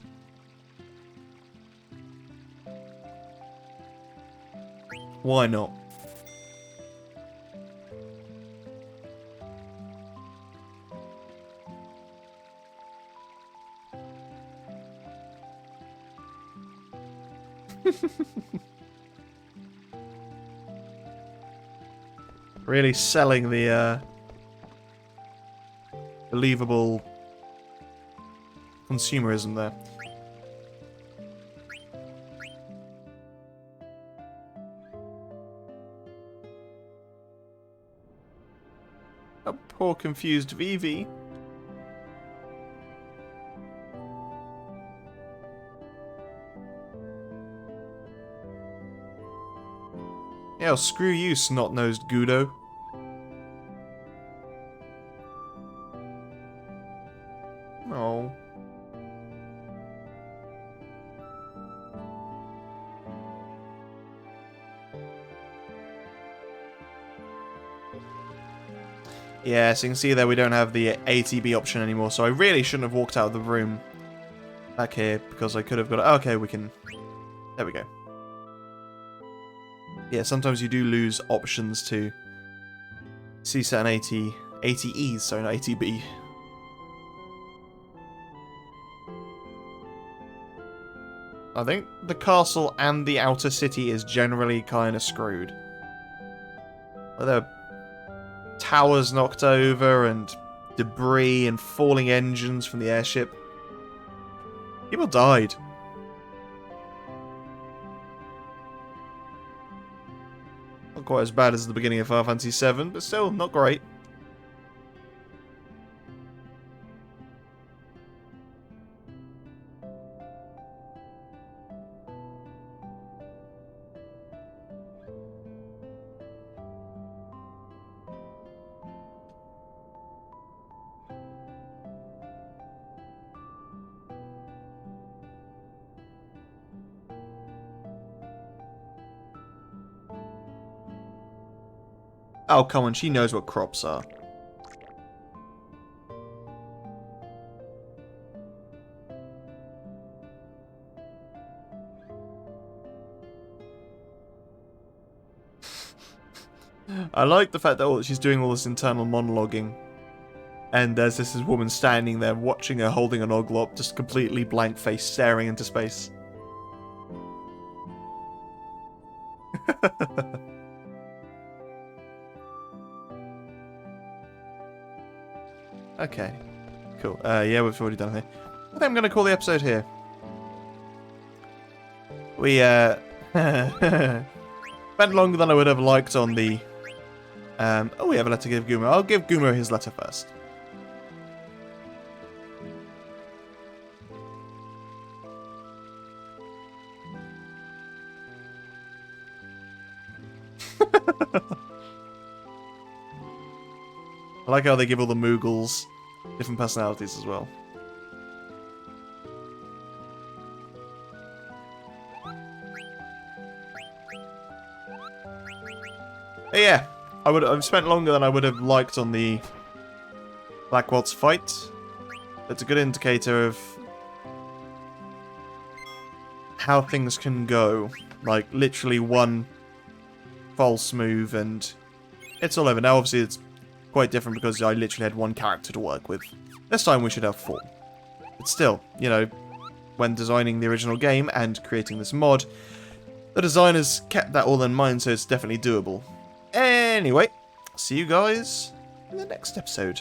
Speaker 1: Why not? Really selling the believable consumerism there. A poor confused Vivi. Yeah, well, screw you, snot-nosed Gudo. Oh. Yeah, so you can see there we don't have the ATB option anymore, so I really shouldn't have walked out of the room back here, because I could have got it. Okay, we can... There we go. Yeah, sometimes you do lose options to CSAT and ATEs, sorry, not ATB. I think the castle and the outer city is generally kind of screwed. There are towers knocked over and debris and falling engines from the airship. People died. Not quite as bad as the beginning of Final Fantasy VII, but still not great. Oh, come on, she knows what crops are. I like the fact that she's doing all this internal monologuing. And there's this woman standing there watching her holding an oglop, just completely blank-faced, staring into space. Okay, cool. Yeah, we've already done it. I think I'm going to call the episode here. We, spent longer than I would have liked on the... oh, we have a letter to give Gumo. I'll give Gumo his letter first. I like how they give all the Moogles different personalities as well. But yeah, I've spent longer than I would have liked on the Black Waltz fight. That's a good indicator of how things can go. Like, literally one false move and it's all over. Now, obviously, it's quite different because I literally had one character to work with. This time we should have 4. But still, you know, when designing the original game and creating this mod, the designers kept that all in mind, so it's definitely doable. Anyway, see you guys in the next episode.